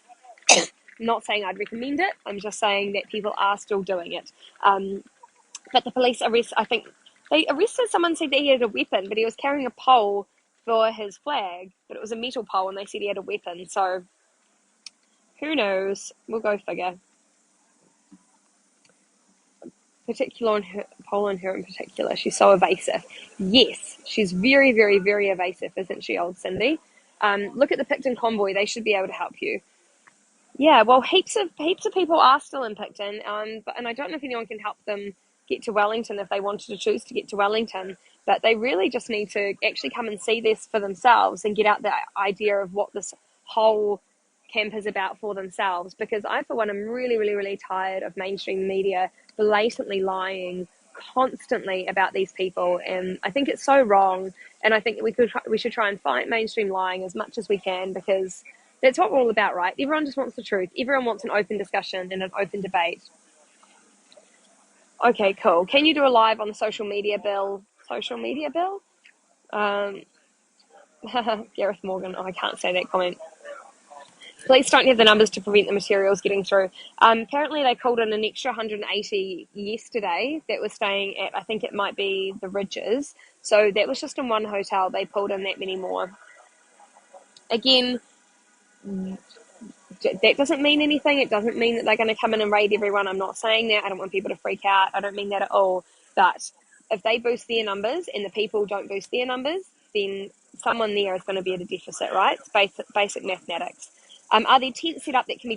S15: I'm not saying I'd recommend it. I'm just saying that people are still doing it. But the police they arrested someone, said that he had a weapon, but he was carrying a pole for his flag, but it was a metal pole, and they said he had a weapon. So who knows? We'll go figure. Pole on her in particular. She's so evasive. Yes, she's very, very, very evasive, isn't she, old Cindy? Look at the Picton convoy. They should be able to help you. Yeah, well, heaps of people are still in Picton, and I don't know if anyone can help them get to Wellington if they wanted to choose to get to Wellington, but they really just need to actually come and see this for themselves and get out the idea of what this whole camp is about for themselves, because I, for one, am really, really, really tired of mainstream media blatantly lying constantly about these people, and I think it's so wrong, and I think we should try and fight mainstream lying as much as we can, because that's what we're all about, right? Everyone just wants the truth. Everyone wants an open discussion and an open debate. Okay, cool. Can you do a live on the social media bill? Social media bill? Gareth Morgan. Oh, I can't say that comment. Police don't have the numbers to prevent the materials getting through. Apparently they called in an extra 180 yesterday that was staying at, I think it might be the Ridges. So that was just in one hotel. They pulled in that many more. Again, that doesn't mean anything. It doesn't mean that they're going to come in and raid everyone. I'm not saying that. I don't want people to freak out. I don't mean that at all. But if they boost their numbers and the people don't boost their numbers, then someone there is going to be at a deficit, right? It's basic mathematics. Are there tents set up that can be